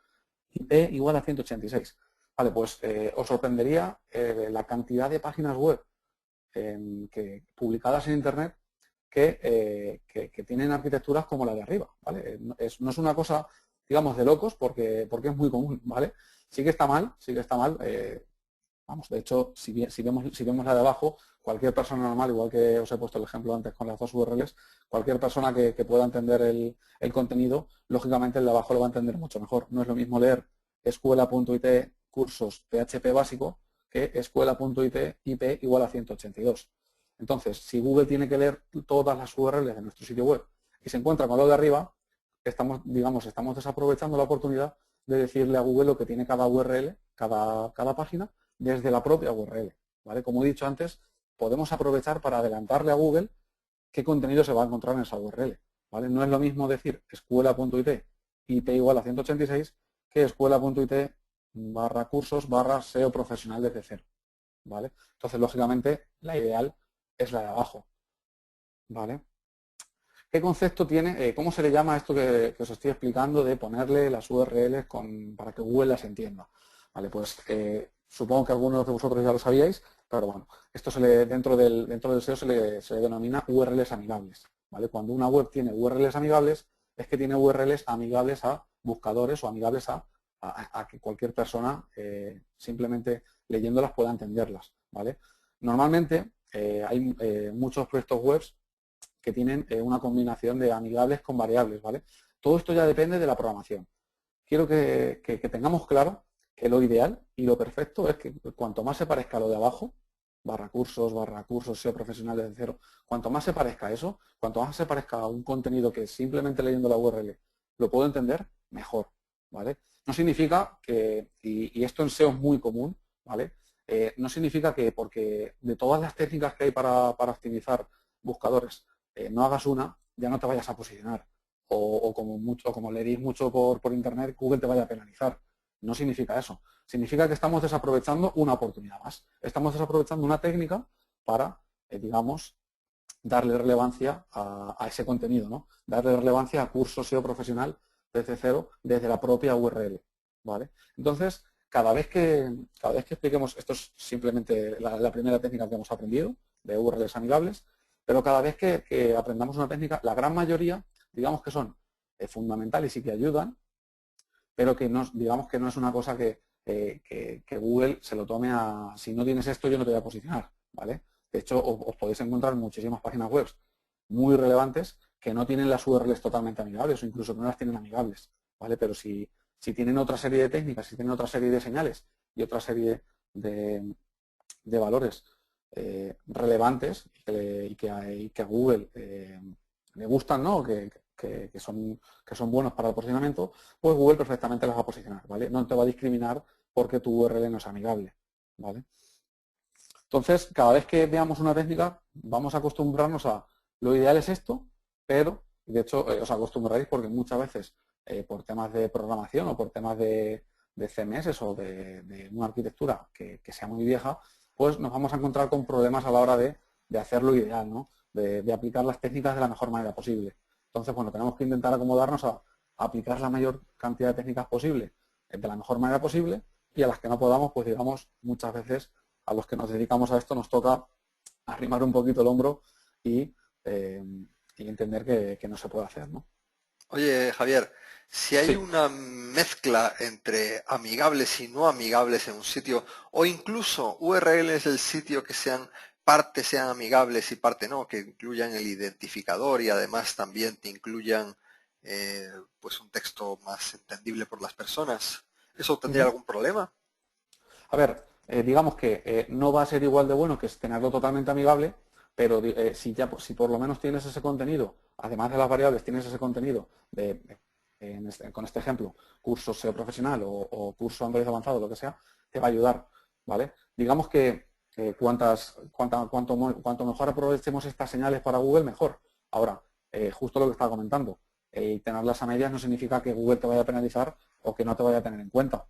IP igual a 186. Vale, pues os sorprendería la cantidad de páginas web publicadas en Internet que tienen arquitecturas como la de arriba, ¿vale? No es una cosa, digamos, de locos porque es muy común, ¿vale? Sí que está mal, vamos, de hecho, si vemos la de abajo, cualquier persona normal, igual que os he puesto el ejemplo antes con las dos URLs, cualquier persona que pueda entender el contenido, lógicamente el de abajo lo va a entender mucho mejor. No es lo mismo leer escuela.it cursos PHP básico que escuela.it IP igual a 182. Entonces, si Google tiene que leer todas las URLs de nuestro sitio web y se encuentra con lo de arriba, estamos desaprovechando la oportunidad de decirle a Google lo que tiene cada URL, cada página, desde la propia URL, ¿vale? Como he dicho antes, podemos aprovechar para adelantarle a Google qué contenido se va a encontrar en esa URL, ¿vale? No es lo mismo decir escuela.it IP igual a 186 que escuela.it /cursos /SEO profesional desde cero, ¿vale? Entonces, lógicamente, la ideal es la de abajo, ¿vale? ¿Qué concepto tiene, cómo se le llama a esto que os estoy explicando de ponerle las URLs para que Google las entienda? Vale, pues supongo que algunos de vosotros ya lo sabíais, pero bueno, esto dentro del SEO se le denomina URLs amigables, ¿vale? Cuando una web tiene URLs amigables, es que tiene URLs amigables a buscadores o amigables a que cualquier persona simplemente leyéndolas pueda entenderlas, ¿vale? Normalmente hay muchos proyectos web que tienen una combinación de amigables con variables, ¿vale? Todo esto ya depende de la programación. Quiero que tengamos claro que lo ideal y lo perfecto es que cuanto más se parezca a lo de abajo, cursos, SEO profesional desde cero, cuanto más se parezca a eso, cuanto más se parezca a un contenido que simplemente leyendo la URL lo puedo entender, mejor, ¿vale? No significa que, y esto en SEO es muy común, ¿vale? No significa que porque de todas las técnicas que hay para optimizar buscadores no hagas una, ya no te vayas a posicionar. O como mucho, como leéis mucho por internet, Google te vaya a penalizar. No significa eso. Significa que estamos desaprovechando una oportunidad más. Estamos desaprovechando una técnica para, digamos, darle relevancia a ese contenido, ¿no? Darle relevancia a cursos SEO profesional desde cero, desde la propia URL, ¿vale? Entonces, cada vez que expliquemos, esto es simplemente la primera técnica que hemos aprendido, de URLs amigables, pero cada vez que aprendamos una técnica, la gran mayoría, digamos que son fundamentales y que ayudan, pero que no, digamos que no es una cosa que Google se lo tome a, si no tienes esto yo no te voy a posicionar, ¿vale? De hecho, os podéis encontrar muchísimas páginas web muy relevantes que no tienen las URLs totalmente amigables o incluso que no las tienen amigables, ¿vale? Pero si tienen otra serie de técnicas, si tienen otra serie de señales y otra serie de valores relevantes y que a Google le gustan, ¿no? Que son buenos para el posicionamiento, pues Google perfectamente las va a posicionar, ¿vale? No te va a discriminar porque tu URL no es amigable, ¿vale? Entonces, cada vez que veamos una técnica, vamos a acostumbrarnos a, lo ideal es esto, pero, de hecho, os acostumbraréis porque muchas veces, por temas de programación o por temas de CMS o de una arquitectura que sea muy vieja, pues nos vamos a encontrar con problemas a la hora de hacer lo ideal, ¿no? De aplicar las técnicas de la mejor manera posible. Entonces, bueno, tenemos que intentar acomodarnos a aplicar la mayor cantidad de técnicas posible de la mejor manera posible y a las que no podamos, pues digamos, muchas veces a los que nos dedicamos a esto nos toca arrimar un poquito el hombro y, eh, y entender que no se puede hacer, ¿no? Oye, Javier, si hay Sí. una mezcla entre amigables y no amigables en un sitio, o incluso URLs del sitio que parte sean amigables y parte no, que incluyan el identificador y además también te incluyan pues un texto más entendible por las personas, ¿eso tendría Ujú. algún problema? A ver, digamos que no va a ser igual de bueno que es tenerlo totalmente amigable, pero si por lo menos tienes ese contenido, además de las variables, tienes ese contenido con este ejemplo, curso SEO profesional o curso Android avanzado, lo que sea, te va a ayudar, ¿vale? Digamos que cuanto mejor aprovechemos estas señales para Google, mejor. Ahora, justo lo que estaba comentando, tenerlas a medias no significa que Google te vaya a penalizar o que no te vaya a tener en cuenta.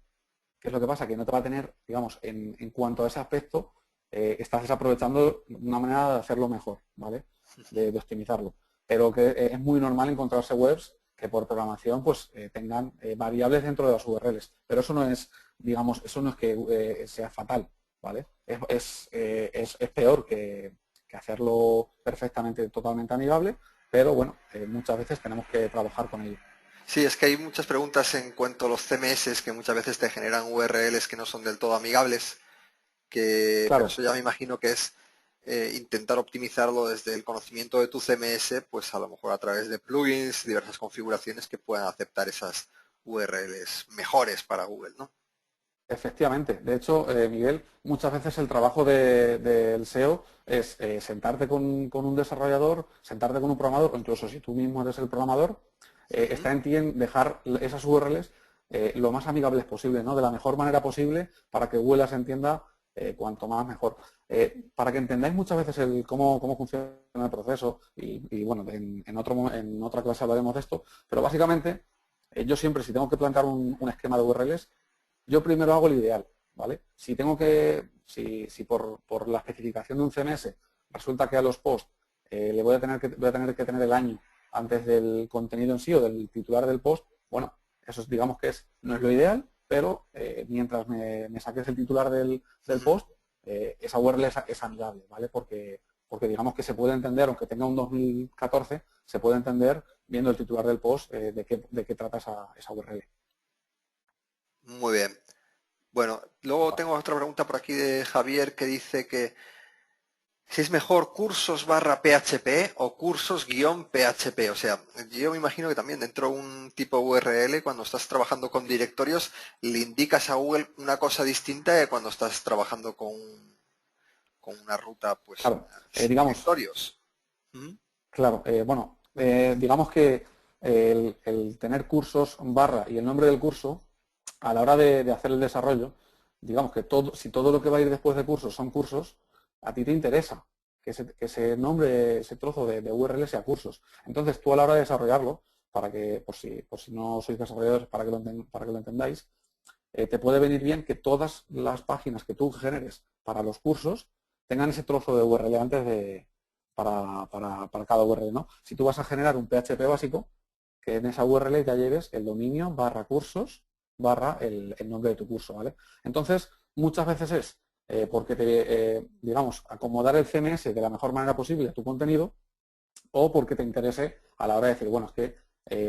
¿Qué es lo que pasa? Que no te va a tener, digamos, en cuanto a ese aspecto, estás desaprovechando una manera de hacerlo mejor, ¿vale? De optimizarlo. Pero que es muy normal encontrarse webs que por programación pues tengan variables dentro de las URLs. Pero eso no es, digamos, eso no es que sea fatal, ¿vale? Es peor que hacerlo perfectamente, totalmente amigable, pero bueno, muchas veces tenemos que trabajar con ello. Sí, es que hay muchas preguntas en cuanto a los CMS que muchas veces te generan URLs que no son del todo amigables, pero Claro. eso ya me imagino que es intentar optimizarlo desde el conocimiento de tu CMS, pues a lo mejor a través de plugins, diversas configuraciones que puedan aceptar esas URLs mejores para Google, ¿no? Efectivamente. De hecho, Miguel, muchas veces el trabajo del SEO es sentarte con un desarrollador, sentarte con un programador, o incluso si tú mismo eres el programador, Ujú. está en ti en dejar esas URLs lo más amigables posible, ¿no? De la mejor manera posible para que Google las entienda cuanto más mejor. Para que entendáis muchas veces cómo funciona el proceso, y, bueno, en otra clase hablaremos de esto, pero básicamente yo siempre, si tengo que plantear un esquema de URLs, yo primero hago el ideal, ¿vale? Si por la especificación de un CMS resulta que a los posts voy a tener que tener el año antes del contenido en sí o del titular del post, bueno, eso digamos que no es lo ideal, pero mientras me saques el titular del Ujú. post, esa URL es amigable, ¿vale? Porque digamos que se puede entender, aunque tenga un 2014, se puede entender viendo el titular del post de qué trata esa URL. Muy bien. Bueno, luego Vale. tengo otra pregunta por aquí de Javier que dice que si es mejor cursos barra PHP o cursos guión PHP. O sea, yo me imagino que también dentro de un tipo URL, cuando estás trabajando con directorios, le indicas a Google una cosa distinta de cuando estás trabajando con una ruta pues Claro, sin digamos, directorios. ¿Mm? claro, bueno, digamos que el tener cursos barra y el nombre del curso, a la hora de hacer el desarrollo, digamos que si todo lo que va a ir después de cursos son cursos, a ti te interesa ese nombre, ese trozo de URL sea cursos. Entonces tú a la hora de desarrollarlo, para que, por si no sois desarrolladores, para que lo entendáis, te puede venir bien que todas las páginas que tú generes para los cursos tengan ese trozo de URL antes para cada URL, ¿no? Si tú vas a generar un PHP básico, que en esa URL ya lleves el dominio /cursos el nombre de tu curso, ¿vale? Entonces, muchas veces es porque digamos, acomodar el CMS de la mejor manera posible a tu contenido, o porque te interese a la hora de decir, bueno, es que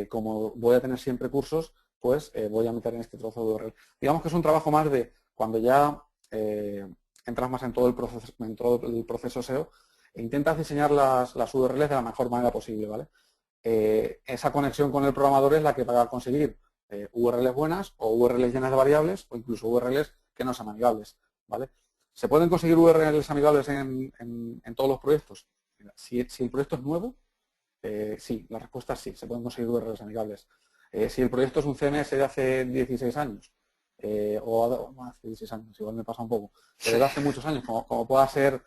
como voy a tener siempre cursos, pues voy a meter en este trozo de URL. Digamos que es un trabajo más de cuando ya entras más en todo el proceso SEO e intentas diseñar las URLs de la mejor manera posible, ¿vale? Esa conexión con el programador es la que va a conseguir URLs buenas o URLs llenas de variables o incluso URLs que no sean amigables, ¿vale? ¿Se pueden conseguir URLs amigables en todos los proyectos? Mira, si el proyecto es nuevo, sí, la respuesta es sí, se pueden conseguir URLs amigables. Si el proyecto es un CMS de hace 16 años, o hace 16 años, igual me pasa un poco, pero de hace muchos años, como pueda ser,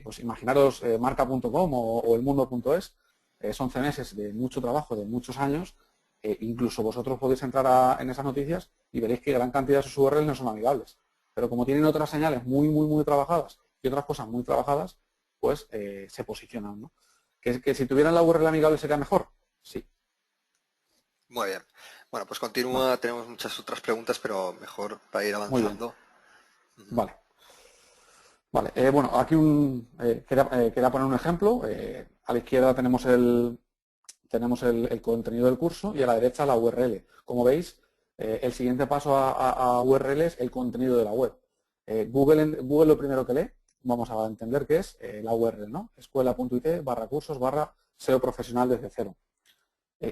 pues imaginaros marca.com o elmundo.es, son CMS de mucho trabajo, de muchos años, incluso vosotros podéis entrar en esas noticias y veréis que gran cantidad de sus URLs no son amigables. Pero como tienen otras señales muy trabajadas y otras cosas muy trabajadas, pues se posicionan, ¿no? ¿Que si tuvieran la URL amigable sería mejor? Sí. Muy bien. Bueno, pues Vale, continúa, tenemos muchas otras preguntas, pero mejor para ir muy bien. avanzando. Ujú. Vale. Vale, bueno, aquí quería poner un ejemplo. A la izquierda tenemos el contenido del curso y a la derecha la URL. Como veis, el siguiente paso a URL es el contenido de la web. Google lo primero que lee, vamos a entender que es la URL, ¿no? escuela.it/cursos/ SEO profesional desde cero.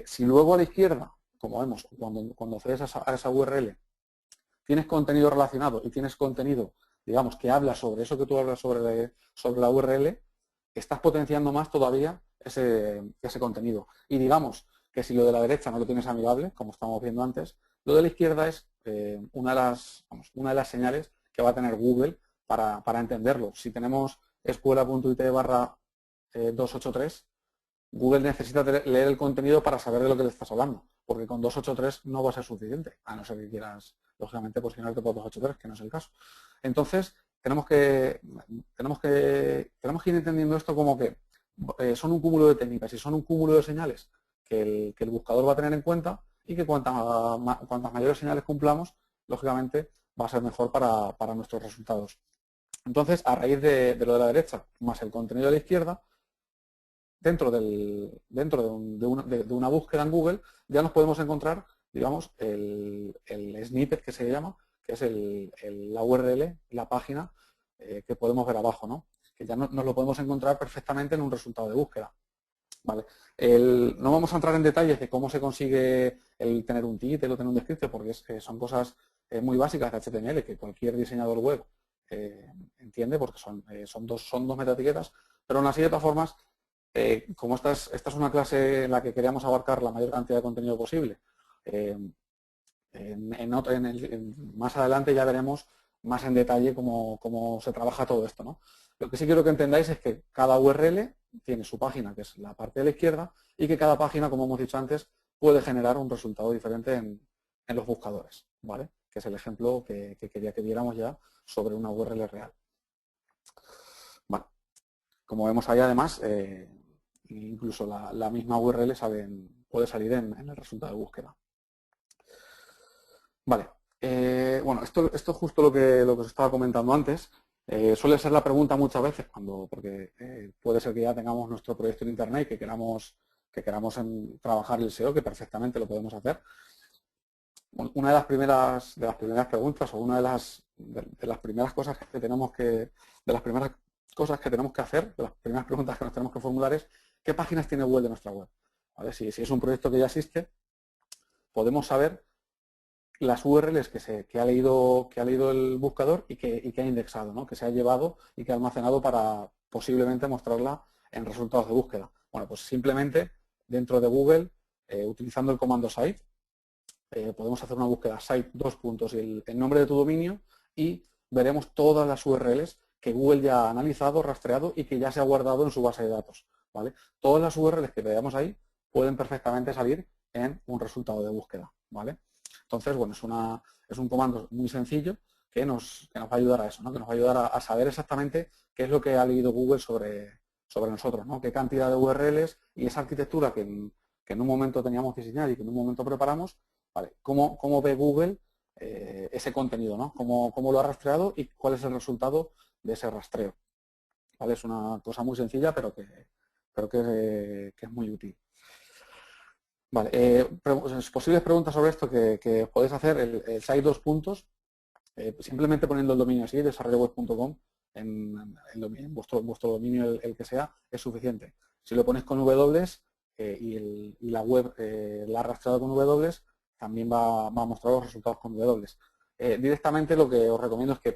Si luego a la izquierda, como vemos, cuando accedes a esa URL, tienes contenido relacionado y tienes contenido, digamos, que habla sobre eso que tú hablas sobre la URL, estás potenciando más todavía ese contenido. Y digamos que si lo de la derecha no lo tienes amigable, como estamos viendo antes, lo de la izquierda es una de las señales que va a tener Google para entenderlo. Si tenemos escuela.it/283, Google necesita leer el contenido para saber de lo que le estás hablando, porque con 283 no va a ser suficiente, a no ser que quieras, lógicamente, posicionarte por 283, que no es el caso. Entonces, tenemos que ir entendiendo esto como que son un cúmulo de técnicas y son un cúmulo de señales que el buscador va a tener en cuenta y que cuantas mayores señales cumplamos, lógicamente, va a ser mejor para nuestros resultados. Entonces, a raíz de lo de la derecha, más el contenido de la izquierda, dentro de una búsqueda en Google, ya nos podemos encontrar, digamos, el snippet que se llama, que es la URL, la página que podemos ver abajo, ¿no? Que ya nos lo podemos encontrar perfectamente en un resultado de búsqueda. ¿Vale? No vamos a entrar en detalles de cómo se consigue el tener un título o tener un descriptor, porque son cosas muy básicas de HTML que cualquier diseñador web entiende, porque son dos metaetiquetas, pero aún así, de todas formas, como esta es una clase en la que queríamos abarcar la mayor cantidad de contenido posible, más adelante ya veremos más en detalle cómo se trabaja todo esto, ¿no? Lo que sí quiero que entendáis es que cada URL tiene su página, que es la parte de la izquierda, y que cada página, como hemos dicho antes, puede generar un resultado diferente en los buscadores, ¿vale? Que es el ejemplo que quería que viéramos ya sobre una URL real. Vale. Como vemos ahí, además, incluso la misma URL puede salir en el resultado de búsqueda. Vale. Bueno, esto es justo lo que os estaba comentando antes. Suele ser la pregunta muchas veces, porque puede ser que ya tengamos nuestro proyecto en Internet y que queramos trabajar el SEO, que perfectamente lo podemos hacer. Una de las primeras preguntas o una de las primeras cosas que tenemos que hacer, de las primeras preguntas que nos tenemos que formular es ¿qué páginas tiene Google de nuestra web? ¿Vale? Si es un proyecto que ya existe, podemos saber las URLs que ha leído el buscador y que ha indexado, ¿no? Que se ha llevado y que ha almacenado para posiblemente mostrarla en resultados de búsqueda. Bueno, pues simplemente dentro de Google, utilizando el comando site, podemos hacer una búsqueda site, 2 puntos, y el nombre de tu dominio, y veremos todas las URLs que Google ya ha analizado, rastreado y que ya se ha guardado en su base de datos, ¿vale? Todas las URLs que veamos ahí pueden perfectamente salir en un resultado de búsqueda, ¿vale? Entonces, bueno, es un comando muy sencillo que nos va a ayudar a eso, ¿no? Que nos va a ayudar a saber exactamente qué es lo que ha leído Google sobre nosotros, ¿no? Qué cantidad de URLs y esa arquitectura que en un momento teníamos diseñada y que en un momento preparamos, ¿vale? ¿Cómo ve Google ese contenido, ¿no? ¿Cómo lo ha rastreado y cuál es el resultado de ese rastreo? ¿Vale? Es una cosa muy sencilla, pero que es muy útil. Vale, posibles preguntas sobre esto que podéis hacer, hay 2 puntos, simplemente poniendo el dominio así, desarrolloweb.com, en vuestro dominio, el que sea, es suficiente. Si lo ponéis con W y la web la ha rastreado con W, también va a mostrar los resultados con W. Directamente lo que os recomiendo es que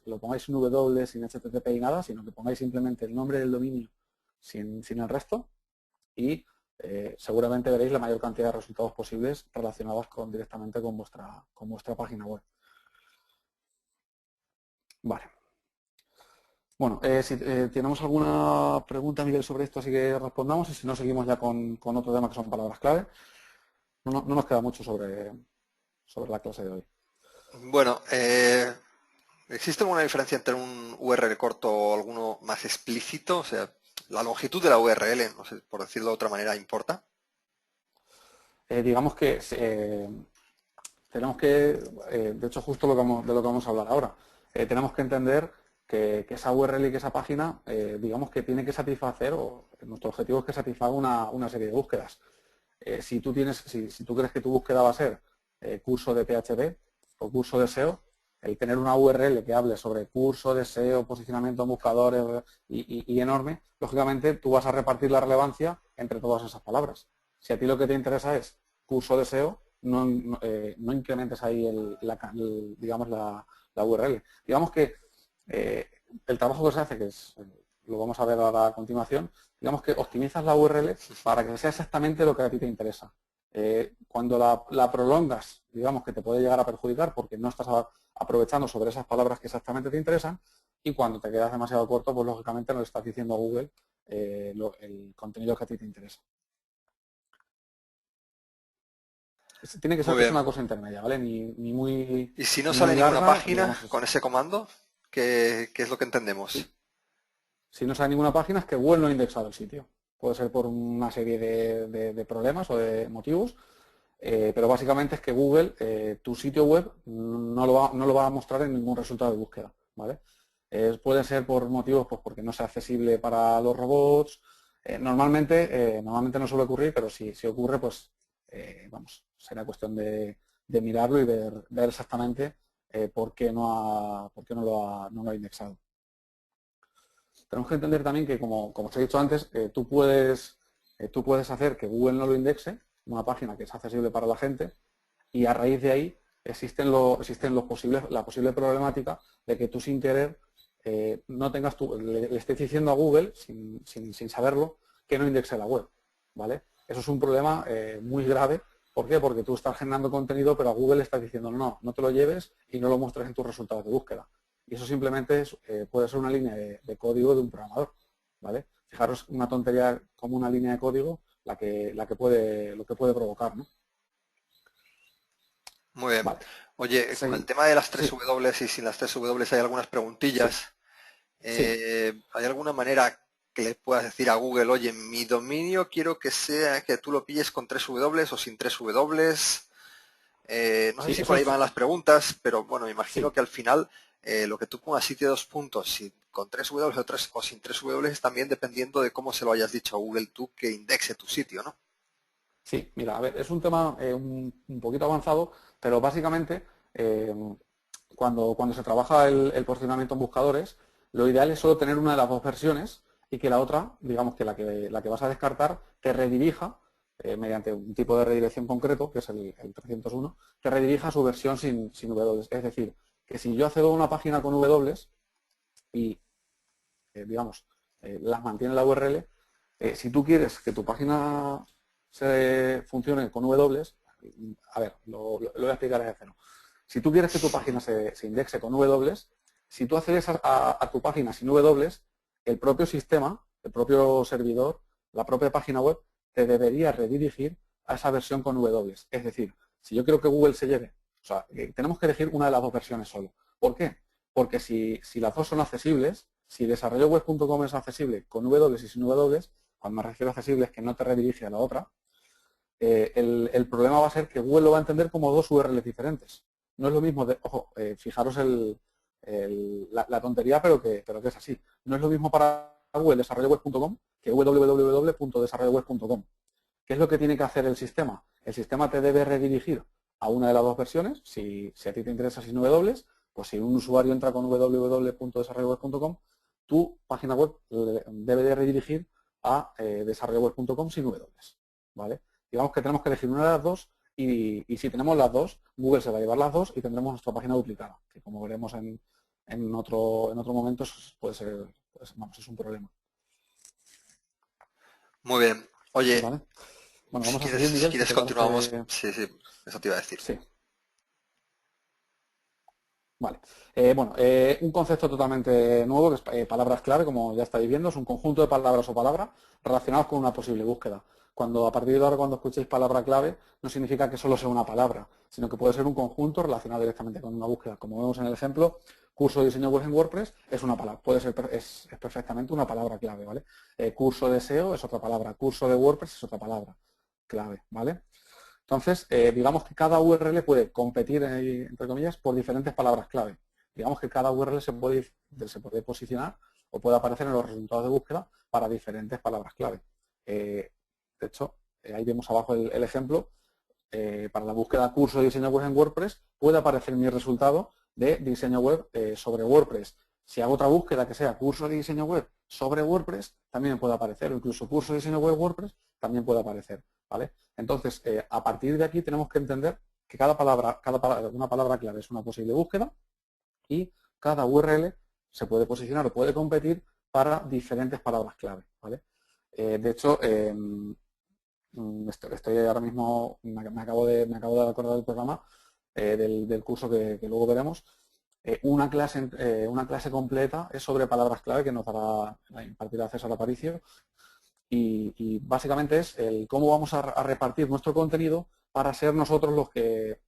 lo pongáis en W sin HTTP y nada, sino que pongáis simplemente el nombre del dominio sin el resto y seguramente veréis la mayor cantidad de resultados posibles relacionados directamente con vuestra página web. Vale. Bueno, si tenemos alguna pregunta, Miguel, sobre esto, así que respondamos, y si no, seguimos ya con otro tema que son palabras clave. No nos queda mucho sobre la clase de hoy. Bueno, ¿existe alguna diferencia entre un URL corto o alguno más explícito? O sea, la longitud de la URL, no sé, por decirlo de otra manera, ¿importa? Digamos que tenemos que, de hecho, justo de lo que vamos a hablar ahora, tenemos que entender que esa URL y que esa página, digamos que tiene que satisfacer, o nuestro objetivo es que satisfaga una serie de búsquedas. Si tú crees que tu búsqueda va a ser curso de PHP o curso de SEO, el tener una URL que hable sobre curso de SEO, posicionamiento en buscadores y enorme, lógicamente tú vas a repartir la relevancia entre todas esas palabras. Si a ti lo que te interesa es curso de SEO, no incrementes ahí digamos la URL. Digamos que el trabajo que se hace, lo vamos a ver ahora a continuación, digamos que optimizas la URL para que sea exactamente lo que a ti te interesa. Cuando la prolongas, digamos que te puede llegar a perjudicar porque no estás aprovechando sobre esas palabras que exactamente te interesan, y cuando te quedas demasiado corto, pues lógicamente no le estás diciendo a Google el contenido que a ti te interesa. Tiene que Muy ser bien. una cosa intermedia, ¿vale? Ni muy, ¿Y si no ni sale muy ninguna larga, página digamos, con ese comando? ¿Qué es lo que entendemos? ¿sí? Si no sale ninguna página es que Google no ha indexado el sitio. Puede ser por una serie de problemas o de motivos, pero básicamente es que Google, tu sitio web, no lo va a mostrar en ningún resultado de búsqueda, ¿vale? Puede ser por motivos, pues porque no sea accesible para los robots. Normalmente no suele ocurrir, pero si ocurre, pues vamos, será cuestión de mirarlo y ver exactamente por qué no lo ha indexado. Tenemos que entender también que, como os he dicho antes, tú puedes hacer que Google no lo indexe, una página que es accesible para la gente, y a raíz de ahí existen la posible problemática de que tú sin querer no tengas le estés diciendo a Google, sin saberlo, que no indexe la web, ¿vale? Eso es un problema muy grave. ¿Por qué? Porque tú estás generando contenido, pero a Google le estás diciendo no te lo lleves y no lo muestres en tus resultados de búsqueda. Y eso simplemente puede ser una línea de código de un programador, ¿vale? Fijaros una tontería como una línea de código lo que puede provocar, ¿no? Muy bien. Vale. Oye, con el tema de las tres Sí, W y sin las tres W hay algunas sí, preguntillas. sí. ¿Hay alguna manera que le puedas decir a Google, oye, mi dominio quiero que sea que tú lo pilles con tres W o sin tres W? No sé Sí, si eso por ahí es, van las preguntas, pero bueno, me imagino sí, que al final lo que tú pongas sitio 2 puntos, si con tres W o sin tres W, es también dependiendo de cómo se lo hayas dicho a Google tú que indexe tu sitio, ¿no? sí. Mira, a ver, es un tema un poquito avanzado, pero básicamente cuando se trabaja el posicionamiento en buscadores, lo ideal es solo tener una de las dos versiones y que la otra, digamos que la que vas a descartar, te redirija mediante un tipo de redirección concreto, que es el 301, te redirija a su versión sin W. Es decir, que si yo accedo a una página con W y, digamos, las mantiene la URL, si tú quieres que tu página se funcione con W, a ver, lo voy a explicar desde cero. Si tú quieres que tu página se indexe con W, Si tú accedes a tu página sin W, el propio sistema, el propio servidor, la propia página web, te debería redirigir a esa versión con W. Es decir, si yo quiero que Google se lleve, o sea, tenemos que elegir una de las dos versiones solo. ¿Por qué? Porque si las dos son accesibles, si desarrolloweb.com es accesible con W y sin W, cuando me refiero a accesible es que no te redirige a la otra, el problema va a ser que Google lo va a entender como dos URLs diferentes. No es lo mismo, ojo, fijaros la tontería, pero que es así. No es lo mismo para Google desarrolloweb.com que www.desarrolloweb.com. ¿Qué es lo que tiene que hacer el sistema? El sistema te debe redirigir a una de las dos versiones. Si a ti te interesa sin W, pues si un usuario entra con www.desarrolloweb.com, tu página web debe de redirigir a desarrolloweb.com sin W. ¿Vale? Digamos que tenemos que elegir una de las dos y si tenemos las dos, Google se va a llevar las dos y tendremos nuestra página duplicada, que como veremos en otro momento puede ser, vamos, es un problema. Muy bien. Oye, ¿vale? Bueno, vamos si a seguir, Miguel. quieres Si continuamos. parece... Sí, eso te iba a decir. Sí. Vale. Un concepto totalmente nuevo, que es palabras clave, como ya estáis viendo, es un conjunto de palabras o palabras relacionadas con una posible búsqueda. A partir de ahora, cuando escuchéis palabra clave, no significa que solo sea una palabra, sino que puede ser un conjunto relacionado directamente con una búsqueda. Como vemos en el ejemplo, curso de diseño web en WordPress es una palabra, es perfectamente una palabra clave, ¿vale? Curso de SEO es otra palabra, curso de WordPress es otra palabra clave, ¿vale? Entonces, digamos que cada URL puede competir, entre comillas, por diferentes palabras clave. Digamos que cada URL se puede posicionar o puede aparecer en los resultados de búsqueda para diferentes palabras clave. De hecho, ahí vemos abajo el ejemplo. Para la búsqueda curso de diseño web en WordPress puede aparecer mi resultado de diseño web sobre WordPress. Si hago otra búsqueda que sea curso de diseño web sobre WordPress, también me puede aparecer, o incluso curso de diseño web WordPress también puede aparecer, ¿vale? Entonces, a partir de aquí tenemos que entender que una palabra clave es una posible búsqueda y cada URL se puede posicionar o puede competir para diferentes palabras clave, ¿vale? De hecho, estoy ahora mismo, me acabo de acordar del programa del curso que luego veremos. Una clase completa es sobre palabras clave que nos impartirá César Aparicio y básicamente es el cómo vamos a repartir nuestro contenido para ser nosotros los que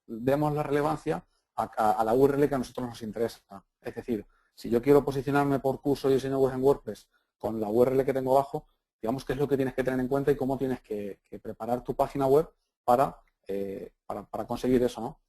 demos la relevancia a la URL que a nosotros nos interesa. Es decir, si yo quiero posicionarme por curso de diseño web en WordPress con la URL que tengo abajo, digamos qué es lo que tienes que tener en cuenta y cómo tienes que preparar tu página web para conseguir eso, ¿no?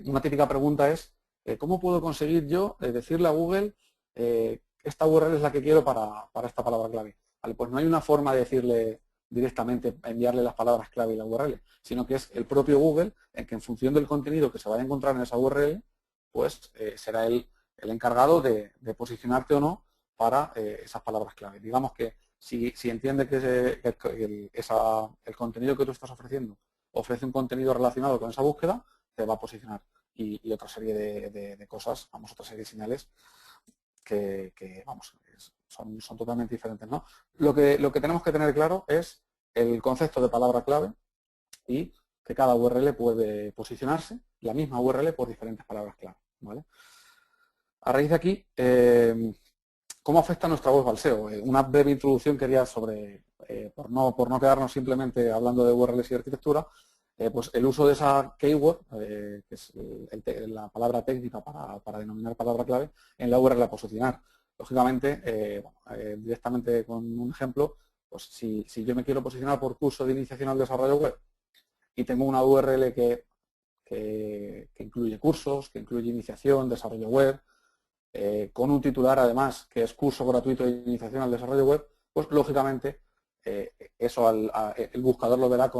Una típica pregunta es, ¿cómo puedo conseguir yo decirle a Google esta URL es la que quiero para esta palabra clave? Vale, pues no hay una forma de decirle directamente, enviarle las palabras clave y la URL, sino que es el propio Google en que en función del contenido que se vaya a encontrar en esa URL, pues será el encargado de posicionarte o no para esas palabras clave. Digamos que si entiende que el contenido que tú estás ofreciendo ofrece un contenido relacionado con esa búsqueda, te va a posicionar. Y otra serie de cosas, vamos, otra serie de señales que vamos, son totalmente diferentes, ¿no? Lo que tenemos que tener claro es el concepto de palabra clave y que cada URL puede posicionarse, la misma URL, por diferentes palabras clave, ¿vale? A raíz de aquí, ¿cómo afecta nuestra web al SEO? Una breve introducción quería sobre, por no quedarnos simplemente hablando de URLs y arquitectura, pues el uso de esa keyword, que es la palabra técnica para denominar palabra clave, en la URL a posicionar. Lógicamente, directamente con un ejemplo, pues si yo me quiero posicionar por curso de iniciación al desarrollo web y tengo una URL que incluye cursos, que incluye iniciación, desarrollo web, con un titular además que es curso gratuito de iniciación al desarrollo web, pues lógicamente eso el buscador lo verá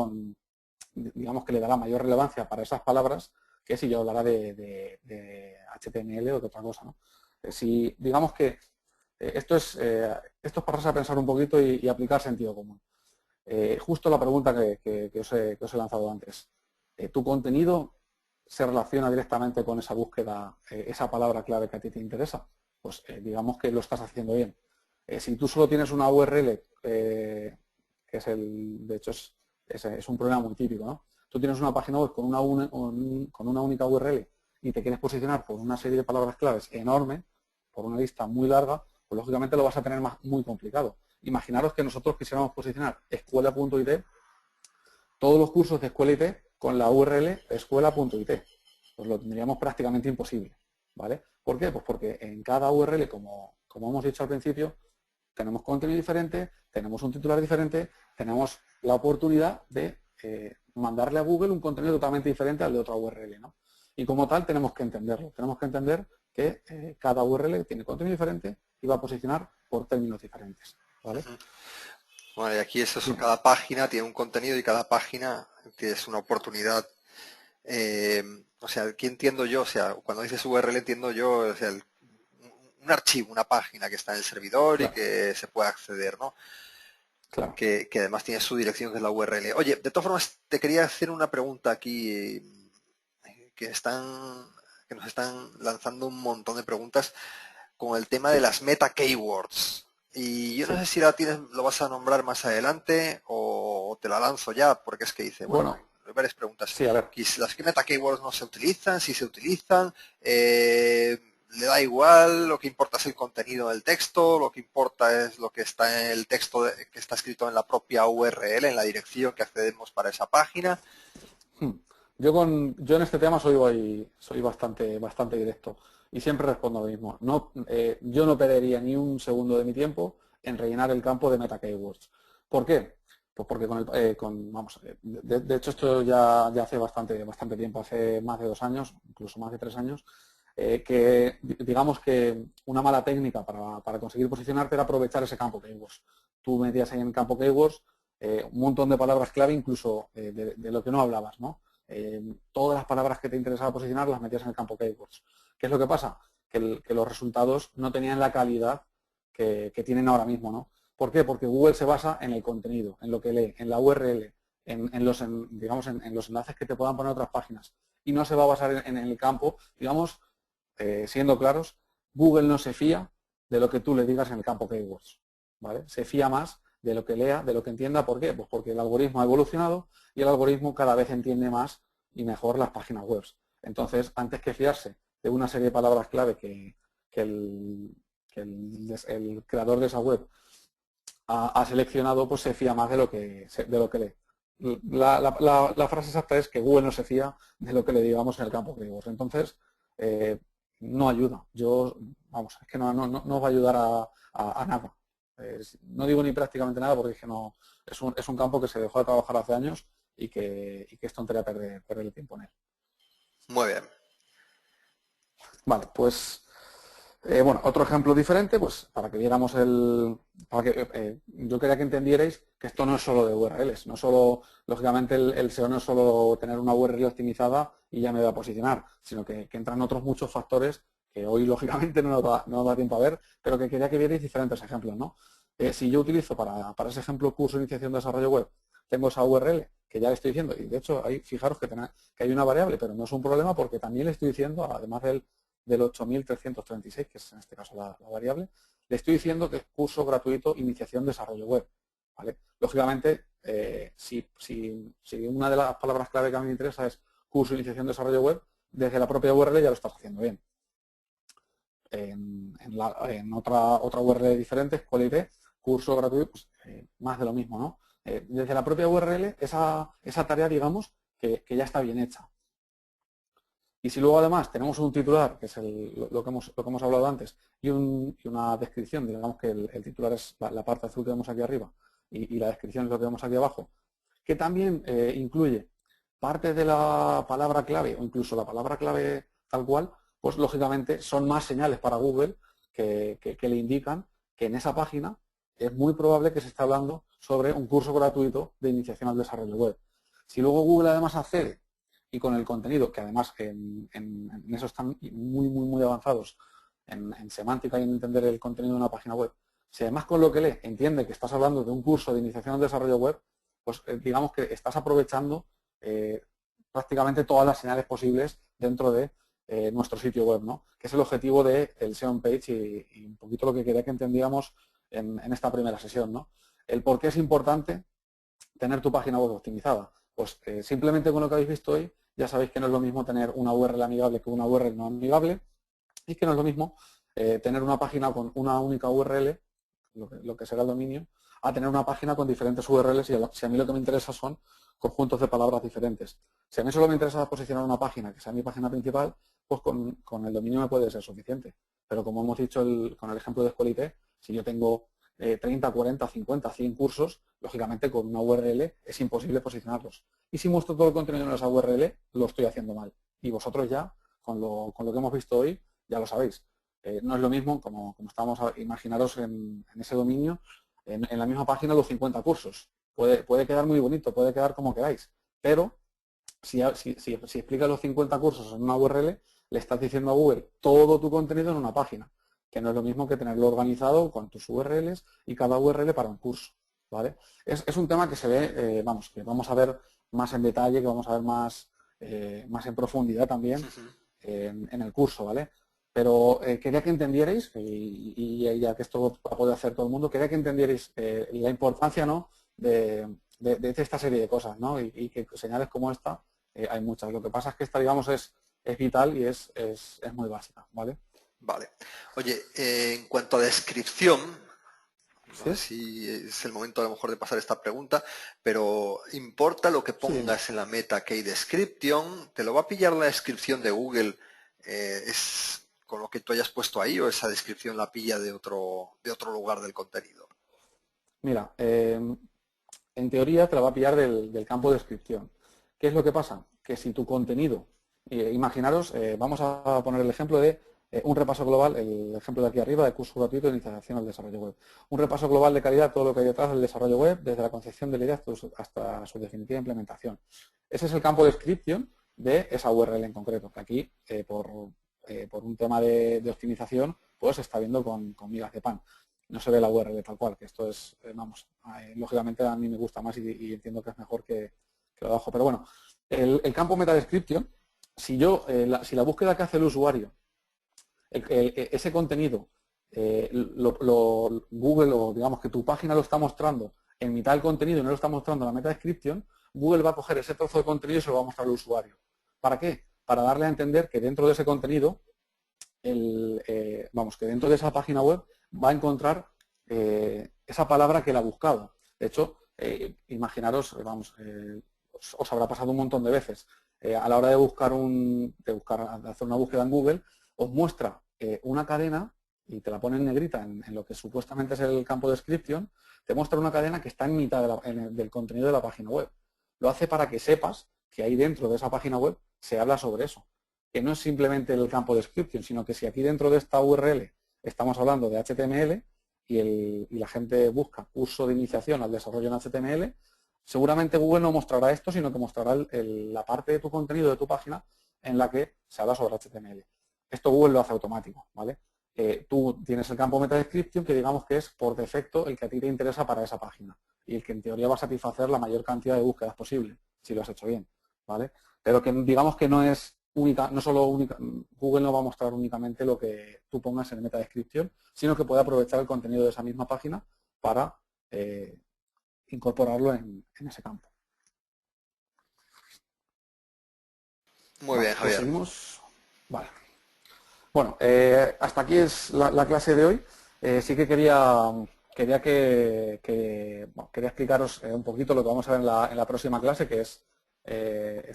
digamos que le dará mayor relevancia para esas palabras que si yo hablara de HTML o de otra cosa, ¿no? Si digamos que esto es pararse a pensar un poquito y aplicar sentido común. Justo la pregunta que os he lanzado antes. ¿Tu contenido se relaciona directamente con esa búsqueda, esa palabra clave que a ti te interesa? Pues digamos que lo estás haciendo bien. Si tú solo tienes una URL, que es de hecho es un problema muy típico, ¿no? Tú tienes una página web con una única URL y te quieres posicionar por una serie de palabras claves enorme, por una lista muy larga, pues lógicamente lo vas a tener muy complicado. Imaginaros que nosotros quisiéramos posicionar escuela.it, todos los cursos de escuela IT con la URL escuela.it. Pues lo tendríamos prácticamente imposible, ¿vale? ¿Por qué? Pues porque en cada URL, como hemos dicho al principio, tenemos contenido diferente, tenemos un titular diferente, tenemos la oportunidad de mandarle a Google un contenido totalmente diferente al de otra URL, ¿no? Y como tal tenemos que entenderlo, tenemos que entender que cada URL tiene contenido diferente y va a posicionar por términos diferentes, ¿vale? Bueno, y aquí es eso, cada página tiene un contenido y cada página es una oportunidad. O sea, aquí entiendo yo, o sea, cuando dices URL entiendo yo, o sea, un archivo, una página que está en el servidor y que se puede acceder, ¿no? Claro. Que además tiene su dirección, que es la URL. Oye, de todas formas, te quería hacer una pregunta aquí, que nos están lanzando un montón de preguntas con el tema de las meta keywords. Y yo no sé si lo vas a nombrar más adelante o te la lanzo ya, porque es que dice, bueno, hay varias preguntas. Sí, a ver. Las meta keywords no se utilizan, si se utilizan, le da igual, lo que importa es el contenido del texto, lo que importa es lo que está en el texto que está escrito en la propia URL, en la dirección que accedemos para esa página. Yo en este tema soy bastante directo y siempre respondo lo mismo. Yo no perdería ni un segundo de mi tiempo en rellenar el campo de meta keywords. ¿Por qué? Pues porque de hecho esto ya hace bastante tiempo, hace más de 2 años, incluso más de 3 años, que digamos que una mala técnica para conseguir posicionarte era aprovechar ese campo keywords. Tú metías ahí en el campo keywords un montón de palabras clave, incluso de lo que no hablabas, ¿no? Todas las palabras que te interesaba posicionar las metías en el campo keywords. ¿Qué es lo que pasa? Que los resultados no tenían la calidad que tienen ahora mismo, ¿no? ¿Por qué? Porque Google se basa en el contenido, en lo que lee, en la URL, en los enlaces que te puedan poner otras páginas. Y no se va a basar en el campo, digamos, siendo claros, Google no se fía de lo que tú le digas en el campo keywords, ¿vale? Se fía más de lo que lea, de lo que entienda. ¿Por qué? Pues porque el algoritmo ha evolucionado y el algoritmo cada vez entiende más y mejor las páginas web. Entonces, antes que fiarse de una serie de palabras clave que el creador de esa web ha seleccionado, pues se fía más de lo que lee. La frase exacta es que Google no se fía de lo que le digamos en el campo keywords. Entonces, no ayuda. Es que no os va a ayudar a nada. No digo ni prácticamente nada porque es un campo que se dejó de trabajar hace años y que es tontería perder el tiempo en él. Muy bien. Vale, pues otro ejemplo diferente, pues para que viéramos yo quería que entendierais que esto no es solo de URLs, no solo, lógicamente el SEO no es solo tener una URL optimizada y ya me va a posicionar, sino que entran otros muchos factores que hoy lógicamente no nos da tiempo a ver, pero que quería que vierais diferentes ejemplos, ¿no? Si yo utilizo para ese ejemplo curso de iniciación de desarrollo web, tengo esa URL que ya le estoy diciendo, y de hecho fijaros que hay una variable, pero no es un problema porque también le estoy diciendo, además del 8.336, que es en este caso la variable, le estoy diciendo que es curso gratuito iniciación desarrollo web, ¿vale? Lógicamente, si una de las palabras clave que a mí me interesa es curso iniciación desarrollo web, desde la propia URL ya lo estás haciendo bien. En otra URL diferente, escuela IT, curso gratuito, pues, más de lo mismo, ¿no? Desde la propia URL, esa tarea, digamos, que ya está bien hecha. Y si luego además tenemos un titular, que es lo que hemos hablado antes, y una descripción, digamos que el titular es la parte azul que vemos aquí arriba, y la descripción es lo que vemos aquí abajo, que también incluye parte de la palabra clave o incluso la palabra clave tal cual, pues lógicamente son más señales para Google que le indican que en esa página es muy probable que se esté hablando sobre un curso gratuito de iniciación al desarrollo web. Si luego Google además accede y con el contenido, que además en eso están muy avanzados, en semántica y en entender el contenido de una página web, si además con lo que lee entiende que estás hablando de un curso de iniciación al desarrollo web, pues digamos que estás aprovechando prácticamente todas las señales posibles dentro de nuestro sitio web, ¿no? Que es el objetivo del SEO on page y un poquito lo que quería que entendíamos en esta primera sesión, ¿no? El por qué es importante tener tu página web optimizada. Pues simplemente con lo que habéis visto hoy Ya sabéis que no es lo mismo tener una URL amigable que una URL no amigable y que no es lo mismo tener una página con una única URL, lo que será el dominio, a tener una página con diferentes URLs y si a mí lo que me interesa son conjuntos de palabras diferentes. Si a mí solo me interesa posicionar una página que sea mi página principal, pues con el dominio me puede ser suficiente. Pero como hemos dicho con el ejemplo de Escuelite, si yo tengo 30, 40, 50, 100 cursos, lógicamente con una URL es imposible posicionarlos. Y si muestro todo el contenido en esa URL, lo estoy haciendo mal. Y vosotros ya, con lo que hemos visto hoy, ya lo sabéis. No es lo mismo, como estamos imaginaros en ese dominio, en la misma página los 50 cursos. Puede quedar muy bonito, puede quedar como queráis, pero si explicas los 50 cursos en una URL, le estás diciendo a Google todo tu contenido en una página, que no es lo mismo que tenerlo organizado con tus URLs y cada URL para un curso. ¿Vale? Es un tema que se ve, que vamos a ver más en detalle, que vamos a ver más en profundidad también en el curso, ¿vale? Pero quería que entendierais, y ya que esto lo puede hacer todo el mundo, quería que entendierais la importancia, ¿no?, de esta serie de cosas, ¿no? Y que señales como esta hay muchas. Lo que pasa es que esta, digamos, es vital y es muy básica, ¿vale? Vale. Oye, en cuanto a descripción, no sé ¿Sí? si es el momento a lo mejor de pasar esta pregunta, pero ¿importa lo que Sí, dime. pongas en la meta key description? ¿Te lo va a pillar la descripción de Google? ¿Es con lo que tú hayas puesto ahí o esa descripción la pilla de otro lugar del contenido? Mira, en teoría te la va a pillar del campo de descripción. ¿Qué es lo que pasa? Que si tu contenido, imaginaros, vamos a poner el ejemplo de un repaso global, el ejemplo de aquí arriba de curso gratuito de iniciación al desarrollo web. Un repaso global de calidad, todo lo que hay detrás del desarrollo web, desde la concepción de la idea hasta su definitiva implementación. Ese es el campo de descripción de esa URL en concreto, que aquí, por un tema de optimización, pues se está viendo con migas de pan. No se ve la URL tal cual, que esto es, lógicamente a mí me gusta más y entiendo que es mejor que lo de abajo. Pero bueno, el campo meta description, si la búsqueda que hace el usuario, ese contenido, Google o digamos que tu página lo está mostrando en mitad del contenido y no lo está mostrando en la meta description, Google va a coger ese trozo de contenido y se lo va a mostrar al usuario. ¿Para qué? Para darle a entender que dentro de ese contenido que dentro de esa página web va a encontrar esa palabra que él ha buscado. De hecho, imaginaros, os habrá pasado un montón de veces. A la hora de hacer una búsqueda en Google, os muestra una cadena y te la pone en negrita en lo que supuestamente es el campo de description, te muestra una cadena que está en mitad del contenido de la página web. Lo hace para que sepas que ahí dentro de esa página web se habla sobre eso, que no es simplemente el campo description, sino que si aquí dentro de esta URL estamos hablando de HTML y la gente busca curso de iniciación al desarrollo en HTML, seguramente Google no mostrará esto, sino que mostrará la parte de tu contenido, de tu página, en la que se habla sobre HTML. Esto Google lo hace automático, ¿vale? Tú tienes el campo meta description, que digamos que es por defecto el que a ti te interesa para esa página y el que en teoría va a satisfacer la mayor cantidad de búsquedas posible, si lo has hecho bien, ¿vale? Pero que digamos que no es única, no solo única, Google no va a mostrar únicamente lo que tú pongas en el meta description, sino que puede aprovechar el contenido de esa misma página para incorporarlo en ese campo. Muy Vale, bien, pues Javier. seguimos. Vale. Bueno, hasta aquí es la clase de hoy. Sí que quería explicaros un poquito lo que vamos a ver en la próxima clase, que es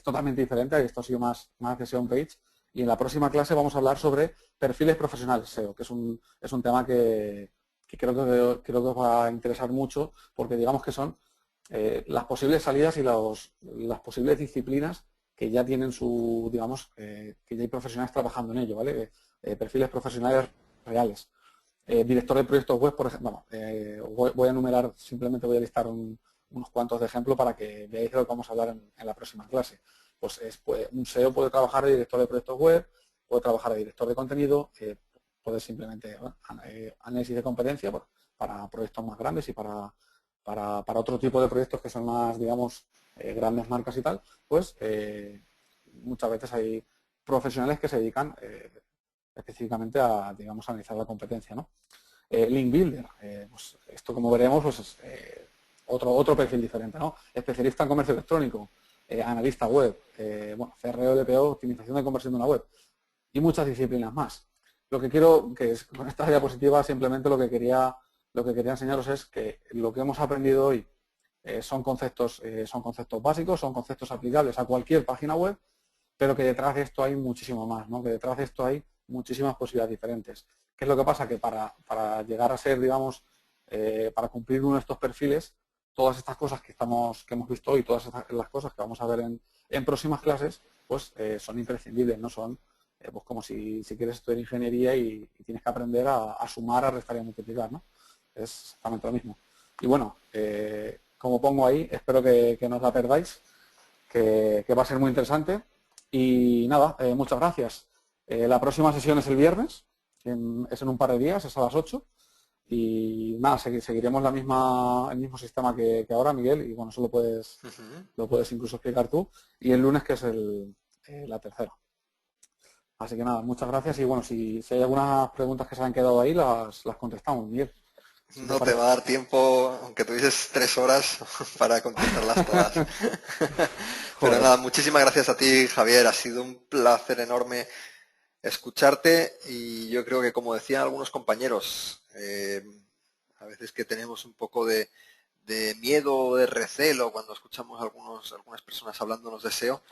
totalmente diferente. Esto ha sido más de SEO page. Y en la próxima clase vamos a hablar sobre perfiles profesionales SEO, que es un tema que creo que os va a interesar mucho, porque digamos que son las posibles salidas y las posibles disciplinas que ya tienen digamos, que ya hay profesionales trabajando en ello, ¿vale? Perfiles profesionales reales. Director de proyectos web, por ejemplo, voy a enumerar, simplemente voy a listar unos cuantos de ejemplos para que veáis de lo que vamos a hablar en la próxima clase. Pues un SEO puede trabajar de director de proyectos web, puede trabajar de director de contenido, puede simplemente análisis de competencia para proyectos más grandes y para otro tipo de proyectos que son más, digamos, grandes marcas y tal, pues muchas veces hay profesionales que se dedican específicamente a, digamos, analizar la competencia, ¿no? Link Builder, pues esto como veremos, pues es otro perfil diferente, ¿no? Especialista en comercio electrónico, analista web, bueno, CRO, DPO, optimización de conversión de una web y muchas disciplinas más. Lo que quiero, que es, con esta diapositiva simplemente lo que quería enseñaros es que lo que hemos aprendido hoy son conceptos básicos, son conceptos aplicables a cualquier página web, pero que detrás de esto hay muchísimo más, ¿no? Que detrás de esto hay muchísimas posibilidades diferentes. ¿Qué es lo que pasa? Que para llegar a ser, digamos, para cumplir uno de estos perfiles, todas estas cosas que hemos visto hoy, todas las cosas que vamos a ver en próximas clases, pues son imprescindibles, no son pues como si quieres estudiar ingeniería y tienes que aprender a sumar, a restar y a multiplicar, ¿no? Es exactamente lo mismo. Y bueno, como pongo ahí, espero que no os la perdáis, que va a ser muy interesante. Y nada, muchas gracias. La próxima sesión es el viernes, es en un par de días, es a las 8. Y nada, seguiremos el mismo sistema que ahora, Miguel, y bueno, eso lo puedes incluso explicar tú. Y el lunes, que es la tercera. Así que nada, muchas gracias y bueno, si hay algunas preguntas que se han quedado ahí, las contestamos, Miguel. Si No te va a dar tiempo, aunque tuvieses 3 horas, para contestarlas todas. Pero Joder. nada, muchísimas gracias a ti, Javier. Ha sido un placer enorme escucharte y yo creo que, como decían algunos compañeros, a veces que tenemos un poco de miedo o de recelo cuando escuchamos algunas personas hablándonos de SEO,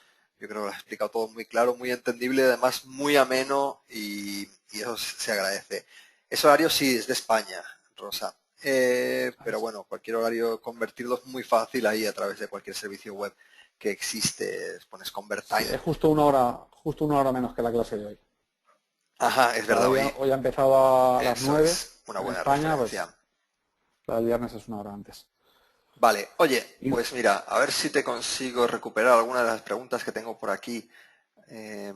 yo creo que lo has explicado todo muy claro, muy entendible, además muy ameno y eso se agradece. Ese horario sí es de España, Rosa. Pero bueno, cualquier horario convertirlo es muy fácil ahí a través de cualquier servicio web que existe. Pones Sí, ConvertTime. es justo una hora menos que la clase de hoy. Ajá, es La de verdad, hoy ha empezado a las eso 9 es una en buena España, pues referencia. la del viernes es una hora antes. Vale, oye, Y, pues mira, a ver si te consigo recuperar alguna de las preguntas que tengo por aquí, eh,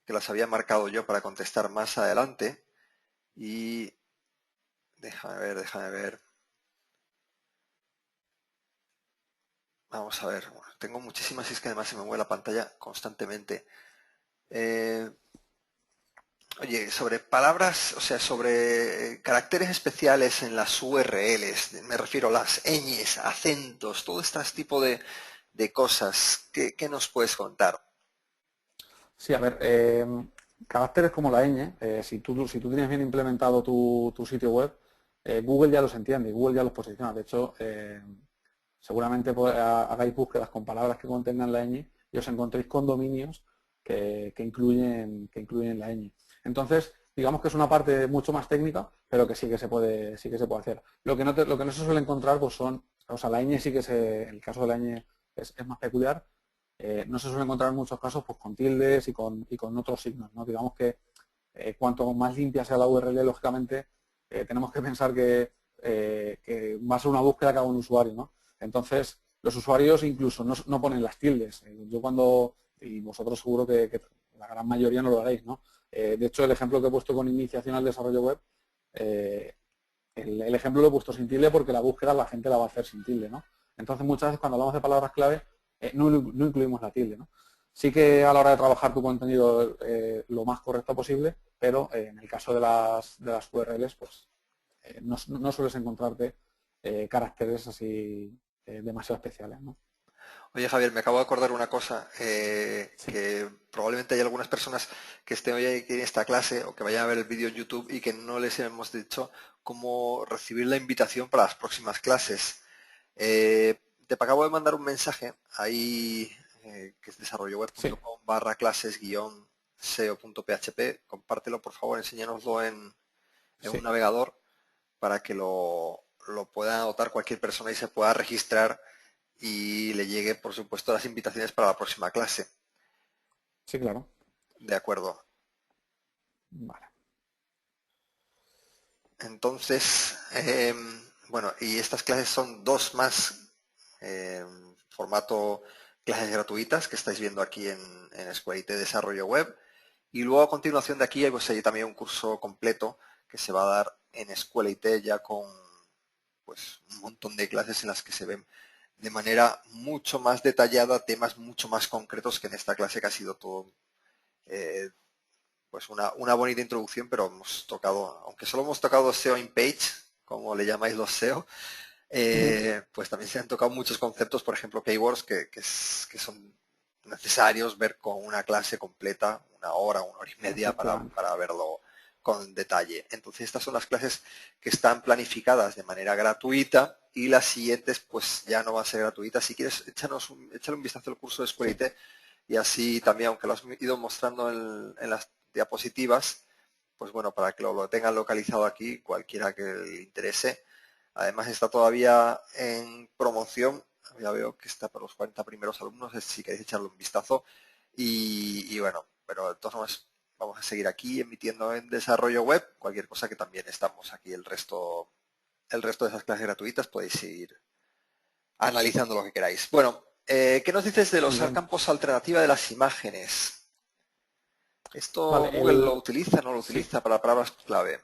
que las había marcado yo para contestar más adelante. Y déjame ver. Vamos a ver, bueno, tengo muchísimas y es que además se me mueve la pantalla constantemente. Eh, Oye, sobre palabras, o sea, sobre caracteres especiales en las URLs, me refiero a las ñes, acentos, todo este tipo de cosas, ¿qué nos puedes contar? sí, a ver, caracteres como la ñ, si tú tienes bien implementado tu sitio web, Google ya los entiende y Google ya los posiciona. De hecho, seguramente hagáis búsquedas con palabras que contengan la ñ y os encontréis con dominios que incluyen la ñ. Entonces, digamos que es una parte mucho más técnica, pero que sí que se puede hacer. Lo que no se suele encontrar, pues o sea, la ñ en el caso de la ñ es más peculiar. No se suele encontrar en muchos casos pues con tildes y con otros signos, ¿no? Digamos que cuanto más limpia sea la URL, lógicamente, tenemos que pensar que va a ser una búsqueda que haga un usuario, ¿no? Entonces, los usuarios incluso no ponen las tildes. Y vosotros seguro que la gran mayoría no lo haréis, ¿no? De hecho, el ejemplo que he puesto con iniciación al desarrollo web, eh, el ejemplo lo he puesto sin tilde porque la búsqueda la gente la va a hacer sin tilde, ¿no? Entonces, muchas veces cuando hablamos de palabras clave, no incluimos la tilde, ¿no? Sí que a la hora de trabajar tu contenido lo más correcto posible, pero en el caso de las URLs, pues no sueles encontrarte caracteres así demasiado especiales, ¿no? Oye, Javier, me acabo de acordar una cosa, Sí, que probablemente hay algunas personas que estén hoy aquí en esta clase o que vayan a ver el vídeo en YouTube y que no les hemos dicho cómo recibir la invitación para las próximas clases. Te acabo de mandar un mensaje ahí, que es sí, desarrolloweb.com/clases-seo.php. Compártelo, por favor, enséñanoslo en un sí. navegador para que lo pueda anotar cualquier persona y se pueda registrar y le llegue, por supuesto, las invitaciones para la próxima clase. Sí, claro. De acuerdo. Vale. Entonces, bueno, y estas clases son dos más, formato clases gratuitas que estáis viendo aquí en Escuela IT Desarrollo Web. Y luego a continuación de aquí pues, hay también un curso completo que se va a dar en Escuela IT ya con pues, un montón de clases en las que se ven de manera mucho más detallada temas mucho más concretos que en esta clase que ha sido todo eh, pues una bonita introducción, pero hemos tocado, aunque solo hemos tocado SEO in page, como le llamáis los SEO, Pues también se han tocado muchos conceptos, por ejemplo, keywords, que son necesarios ver con una clase completa, una hora y media Efectivamente. para verlo con detalle. Entonces, estas son las clases que están planificadas de manera gratuita y las siguientes pues ya no van a ser gratuitas. Si quieres, échale un vistazo al curso de Sí, Escuelite y así también, aunque lo has ido mostrando en las diapositivas, pues bueno, para que lo tengan localizado aquí, cualquiera que le interese. Además está todavía en promoción, ya veo que está para los 40 primeros alumnos, si queréis echarle un vistazo. Y bueno, pero de todas formas vamos a seguir aquí emitiendo en desarrollo web, cualquier cosa que también estamos aquí, el resto de esas clases gratuitas podéis ir analizando lo que queráis. Bueno, ¿qué nos dices de muy los bien. campos alternativos de las imágenes? ¿Esto Vale, Google lo utiliza, no lo sí, utiliza para palabras clave?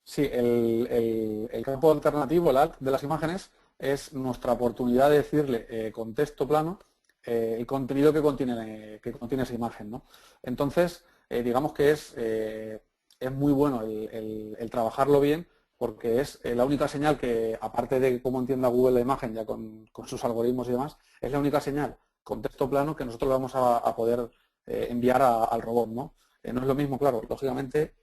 sí, el campo alternativo, el alt de las imágenes, es nuestra oportunidad de decirle con texto plano el contenido que contiene esa imagen, ¿no? Entonces, digamos que es muy bueno el trabajarlo bien porque es la única señal que, aparte de cómo entienda Google la imagen ya con sus algoritmos y demás, es la única señal con texto plano que nosotros vamos a poder enviar al robot, ¿no? No es lo mismo, claro, lógicamente,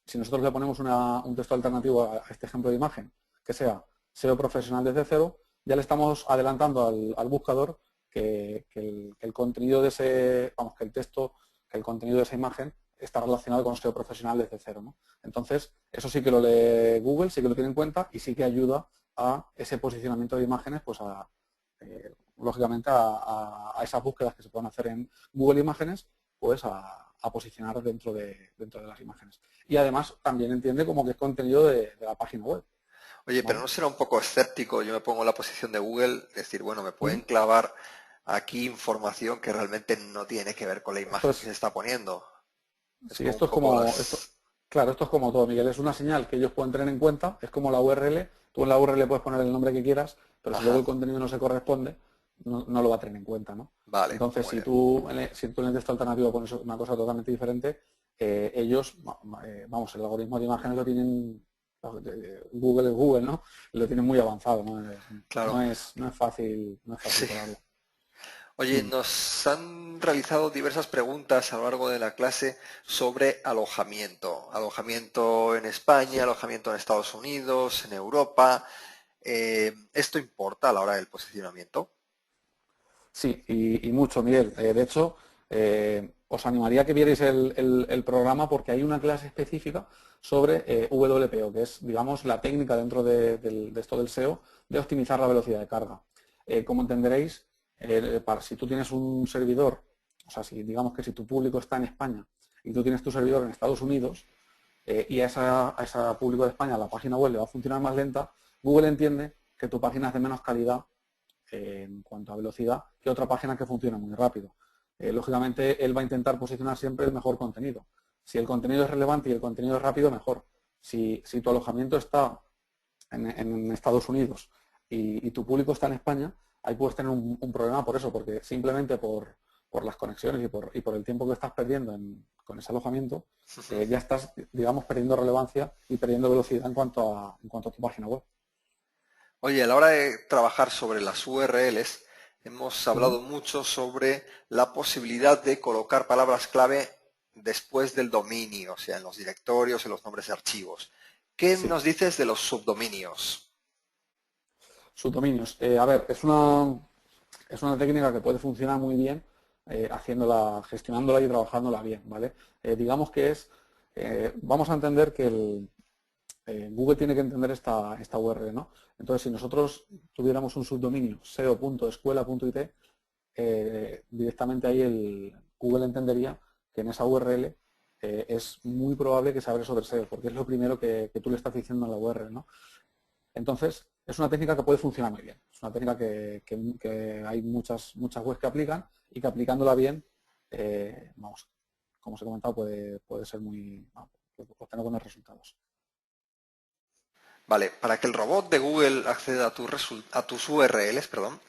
si nosotros le ponemos un texto alternativo a este ejemplo de imagen, que sea SEO profesional desde cero, ya le estamos adelantando al buscador que el contenido de ese, vamos, que el texto, que el contenido de esa imagen está relacionado con SEO profesional desde cero, ¿no? Entonces, eso sí que lo lee Google, sí que lo tiene en cuenta y sí que ayuda a ese posicionamiento de imágenes, pues lógicamente a esas búsquedas que se pueden hacer en Google Imágenes, pues a posicionar dentro de las imágenes. Y además también entiende como que es contenido de la página web, Oye, pero ¿vale? no será un poco escéptico, yo me pongo en la posición de Google, decir, bueno, me pueden Ujú. clavar aquí información que realmente no tiene que ver con la Esto imagen que es, se está poniendo. Es sí, como un esto es poco como, las... claro, esto es como todo, Miguel, es una señal que ellos pueden tener en cuenta, es como la URL, tú en la URL puedes poner el nombre que quieras, pero si luego Ajá, el contenido no se corresponde, no lo va a tener en cuenta, ¿no? vale, Entonces, muy bien. si tú en el texto alternativo pones una cosa totalmente diferente, ellos, vamos, el algoritmo de imágenes lo tienen, Google es Google, ¿no? Lo tienen muy avanzado, ¿no? Claro, No es fácil sí. colarlo. Oye, Mm. nos han realizado diversas preguntas a lo largo de la clase sobre alojamiento. Alojamiento en España, Sí. alojamiento en Estados Unidos, en Europa. ¿Esto importa a la hora del posicionamiento? Sí, y mucho, Miguel. De hecho, os animaría a que vierais el programa porque hay una clase específica sobre WPO, que es, digamos, la técnica dentro de esto del SEO de optimizar la velocidad de carga. Como entenderéis, si tú tienes un servidor, o sea, si digamos que si tu público está en España y tú tienes tu servidor en Estados Unidos y a ese público de España la página web le va a funcionar más lenta, Google entiende que tu página es de menos calidad en cuanto a velocidad que otra página que funciona muy rápido. Lógicamente, él va a intentar posicionar siempre el mejor contenido. Si el contenido es relevante y el contenido es rápido, mejor. Si tu alojamiento está en Estados Unidos y tu público está en España, ahí puedes tener un problema por eso, porque simplemente por las conexiones y por el tiempo que estás perdiendo con ese alojamiento, ya estás, digamos, perdiendo relevancia y perdiendo velocidad en cuanto a tu página web. Oye, a la hora de trabajar sobre las URLs, hemos Ujú. hablado mucho sobre la posibilidad de colocar palabras clave después del dominio, o sea, en los directorios, en los nombres de archivos. ¿Qué Sí. nos dices de los subdominios? Subdominios. A ver, es una técnica que puede funcionar muy bien gestionándola y trabajándola bien, ¿vale? Digamos que vamos a entender que Google tiene que entender esta URL, ¿no? Entonces, si nosotros tuviéramos un subdominio seo.escuela.it, directamente ahí Google entendería que en esa URL es muy probable que se abre sobre SEO, porque es lo primero que tú le estás diciendo en la URL, ¿no? Entonces, es una técnica que puede funcionar muy bien. Es una técnica que hay muchas webs que aplican y que aplicándola bien, vamos, como os he comentado, puede ser puede obtener buenos resultados. Vale, para que el robot de Google acceda a tus URLs, perdón,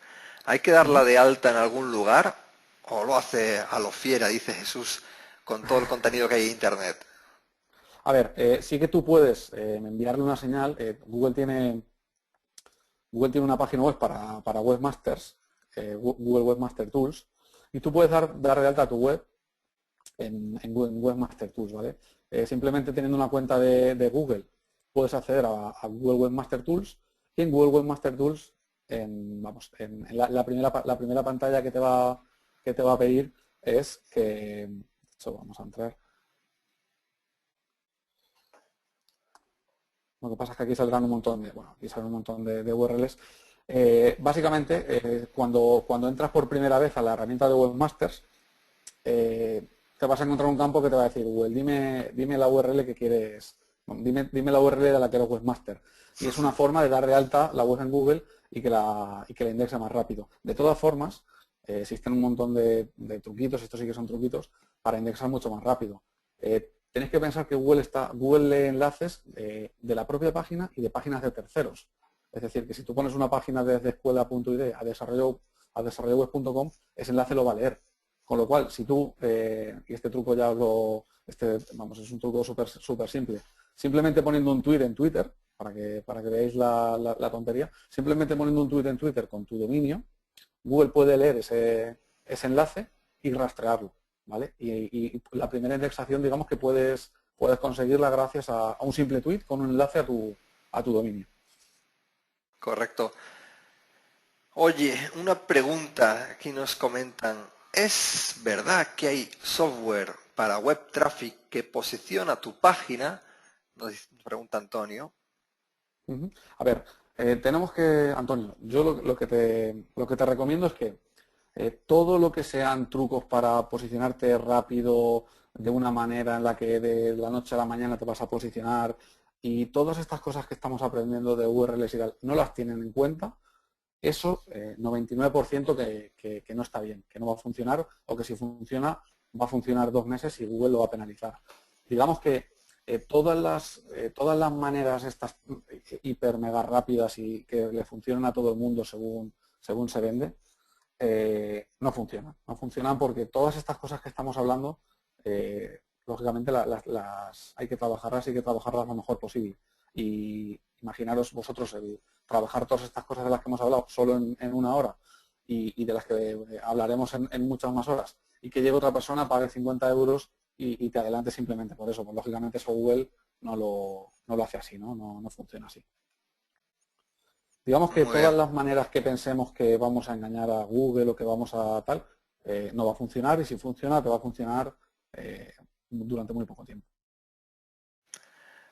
¿hay que darla Ujú. de alta en algún lugar o lo hace a lo fiera, dice Jesús, con todo el contenido que hay en Internet? A ver, sí que tú puedes enviarle una señal. Google tiene Google tiene una página web para webmasters, Google Webmaster Tools, y tú puedes dar de alta tu web en Webmaster Tools, ¿vale? Simplemente teniendo una cuenta de Google puedes acceder a Google Webmaster Tools y en Google Webmaster Tools, vamos, en la primera pantalla que te va a pedir es que, de hecho, vamos a entrar. Lo que pasa es que aquí saldrán un montón aquí salen un montón de URLs. Básicamente, cuando entras por primera vez a la herramienta de Webmasters, te vas a encontrar un campo que te va a decir, Google, dime la URL que quieres, bueno, dime la URL de la que eres webmaster. Y es una forma de dar de alta la web en Google y que la indexe más rápido. De todas formas, existen un montón de truquitos, estos sí que son truquitos, para indexar mucho más rápido. Tenéis que pensar que Google lee enlaces de la propia página y de páginas de terceros. Es decir, que si tú pones una página desde escuela.id a desarrolloweb.com, ese enlace lo va a leer. Con lo cual, si tú, y este truco ya es un truco súper simple, simplemente poniendo un tweet en Twitter, para que veáis la tontería, simplemente poniendo un tweet en Twitter con tu dominio, Google puede leer ese enlace y rastrearlo, ¿vale? Y la primera indexación, digamos que puedes conseguirla gracias a un simple tweet con un enlace a tu dominio. Correcto. Oye, una pregunta, aquí nos comentan, ¿es verdad que hay software para web traffic que posiciona tu página? Nos pregunta Antonio. A ver, Antonio, yo lo que te recomiendo es que todo lo que sean trucos para posicionarte rápido de una manera en la que de la noche a la mañana te vas a posicionar y todas estas cosas que estamos aprendiendo de URLs y tal, no las tienen en cuenta, eso 99% que no está bien, que no va a funcionar o que si funciona va a funcionar 2 meses y Google lo va a penalizar. Digamos que todas las maneras estas hiper mega rápidas y que le funcionan a todo el mundo según se vende, no funcionan. No funcionan porque todas estas cosas que estamos hablando, lógicamente las hay que trabajarlas lo mejor posible. Y imaginaros vosotros el trabajar todas estas cosas de las que hemos hablado solo en una hora y de las que hablaremos en muchas más horas y que llegue otra persona, pague 50 euros y te adelante simplemente por eso. Pues lógicamente eso Google no lo hace así, no funciona así. Digamos que Muy todas bien. las maneras que pensemos que vamos a engañar a Google o que vamos a tal, no va a funcionar y si funciona, te va a funcionar durante muy poco tiempo.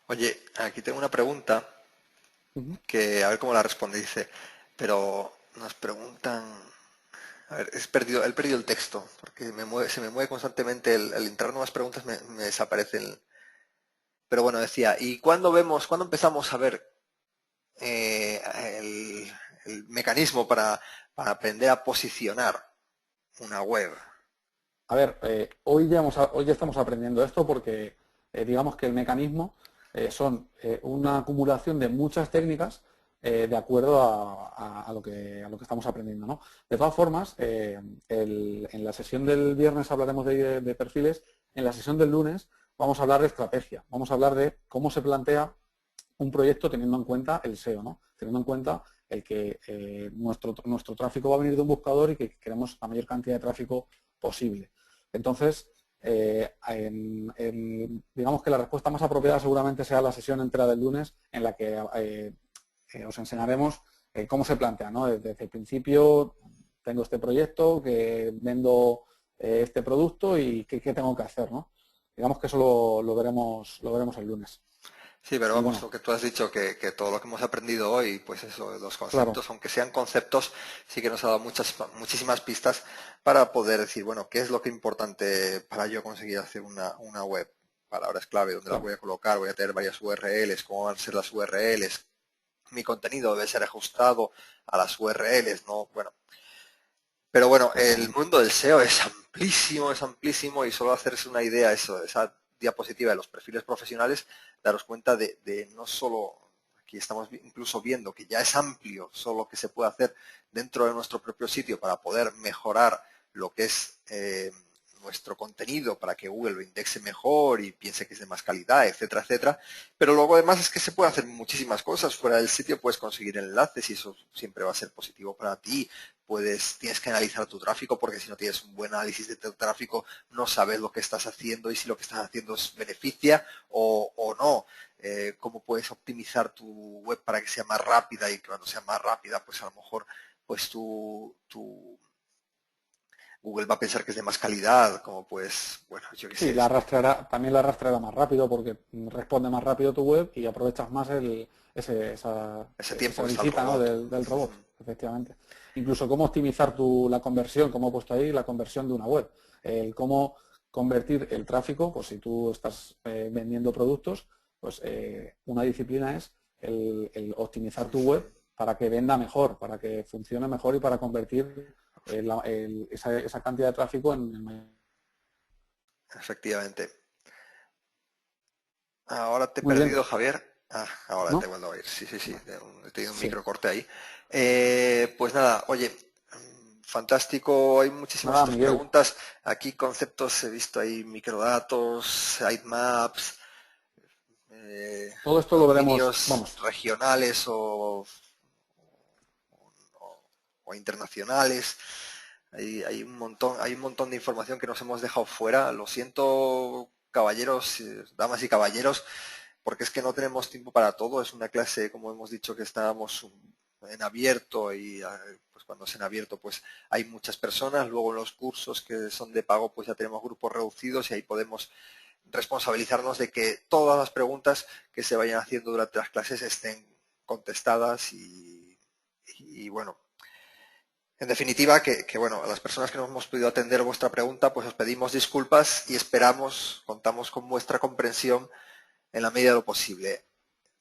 Oye, aquí tengo una pregunta que a ver cómo la responde. Dice, pero nos preguntan, a ver, he perdido el texto, porque se me mueve constantemente el entrar nuevas preguntas, me desaparece el... Pero bueno, decía, ¿y cuándo empezamos a ver eh, el, el mecanismo para aprender a posicionar una web? A ver, hoy ya estamos aprendiendo esto porque digamos que el mecanismo son una acumulación de muchas técnicas de acuerdo a lo que estamos aprendiendo, ¿no? De todas formas, en la sesión del viernes hablaremos de perfiles, en la sesión del lunes vamos a hablar de estrategia, vamos a hablar de cómo se plantea un proyecto teniendo en cuenta el SEO, ¿no? Teniendo en cuenta el que nuestro tráfico va a venir de un buscador y que queremos la mayor cantidad de tráfico posible. Entonces, digamos que la respuesta más apropiada seguramente sea la sesión entera del lunes en la que os enseñaremos cómo se plantea, ¿no? Desde el principio tengo este proyecto, que vendo este producto y qué tengo que hacer, ¿no? Digamos que eso lo veremos el lunes. Sí, pero Y vamos, bueno, lo que tú has dicho, que todo lo que hemos aprendido hoy, pues eso, los claro. conceptos, aunque sean conceptos, sí que nos ha dado muchísimas pistas para poder decir, bueno, qué es lo que es importante para yo conseguir hacer una web. Palabras clave, dónde las Claro. voy a colocar, voy a tener varias URLs, cómo van a ser las URLs, mi contenido debe ser ajustado a las URLs, ¿no? Bueno, pero bueno, el Exactamente. mundo del SEO es amplísimo y solo hacerse una idea, eso, esa diapositiva de los perfiles profesionales, daros cuenta de no solo, aquí estamos incluso viendo que ya es amplio solo lo que se puede hacer dentro de nuestro propio sitio para poder mejorar lo que es nuestro contenido para que Google lo indexe mejor y piense que es de más calidad, etcétera, etcétera. Pero luego además es que se puede hacer muchísimas cosas. Fuera del sitio puedes conseguir enlaces y eso siempre va a ser positivo para ti. Tienes que analizar tu tráfico, porque si no tienes un buen análisis de tu tráfico no sabes lo que estás haciendo y si lo que estás haciendo es beneficia o no. Cómo puedes optimizar tu web para que sea más rápida, y cuando sea más rápida, pues a lo mejor pues Google va a pensar que es de más calidad, como pues, bueno, yo qué Sí, sé. también la arrastrará más rápido porque responde más rápido tu web y aprovechas más Ese tiempo esa que está el visita, ¿no? robot. del robot, efectivamente. Incluso cómo optimizar la conversión, como he puesto ahí, la conversión de una web. El cómo convertir el tráfico, pues si tú estás vendiendo productos, pues una disciplina es el optimizar tu web para que venda mejor, para que funcione mejor y para convertir esa cantidad de tráfico en mayor. Efectivamente. Ahora te he Muy bien, perdido, Javier. Ah, ahora te ¿no? vuelvo a oír. Sí, sí, sí. He tenido un Sí. microcorte ahí. Pues nada, oye, fantástico. Hay muchísimas Nada, otras Miguel. preguntas. Aquí conceptos, he visto ahí microdatos, sitemaps, Todo esto lo veremos, dominios vamos, regionales o internacionales. Hay un montón de información que nos hemos dejado fuera. Lo siento, caballeros, damas y caballeros, porque es que no tenemos tiempo para todo. Es una clase, como hemos dicho, que estábamos en abierto y pues cuando es en abierto pues hay muchas personas. Luego en los cursos que son de pago pues ya tenemos grupos reducidos y ahí podemos responsabilizarnos de que todas las preguntas que se vayan haciendo durante las clases estén contestadas y bueno, en definitiva, bueno, a las personas que no hemos podido atender vuestra pregunta, pues os pedimos disculpas y contamos con vuestra comprensión en la medida de lo posible.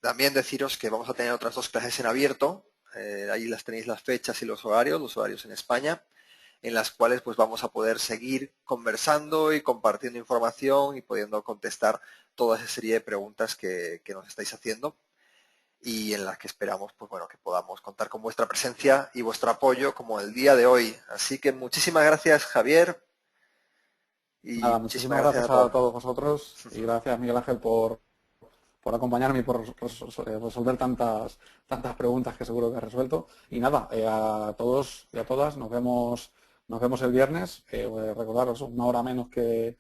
También deciros que vamos a tener otras 2 clases en abierto, ahí las tenéis las fechas y los horarios en España, en las cuales pues vamos a poder seguir conversando y compartiendo información y pudiendo contestar toda esa serie de preguntas que nos estáis haciendo, y en las que esperamos pues bueno que podamos contar con vuestra presencia y vuestro apoyo como el día de hoy. Así que muchísimas gracias, Javier, y nada, muchísimas muchísimas gracias a gracias todos. a todos vosotros y gracias, Miguel Ángel, por acompañarme y por resolver tantas preguntas que seguro que has resuelto. Y nada, a todos y a todas nos vemos el viernes. Recordaros, una hora menos que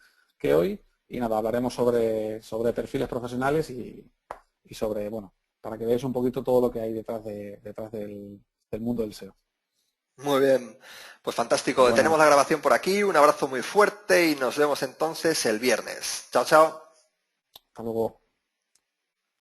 hoy. Y nada, hablaremos sobre perfiles profesionales y sobre, bueno, para que veáis un poquito todo lo que hay detrás del mundo del SEO. Muy bien, pues fantástico. Tenemos Bueno, la grabación por aquí. Un abrazo muy fuerte y nos vemos entonces el viernes. Chao, chao. hasta luego.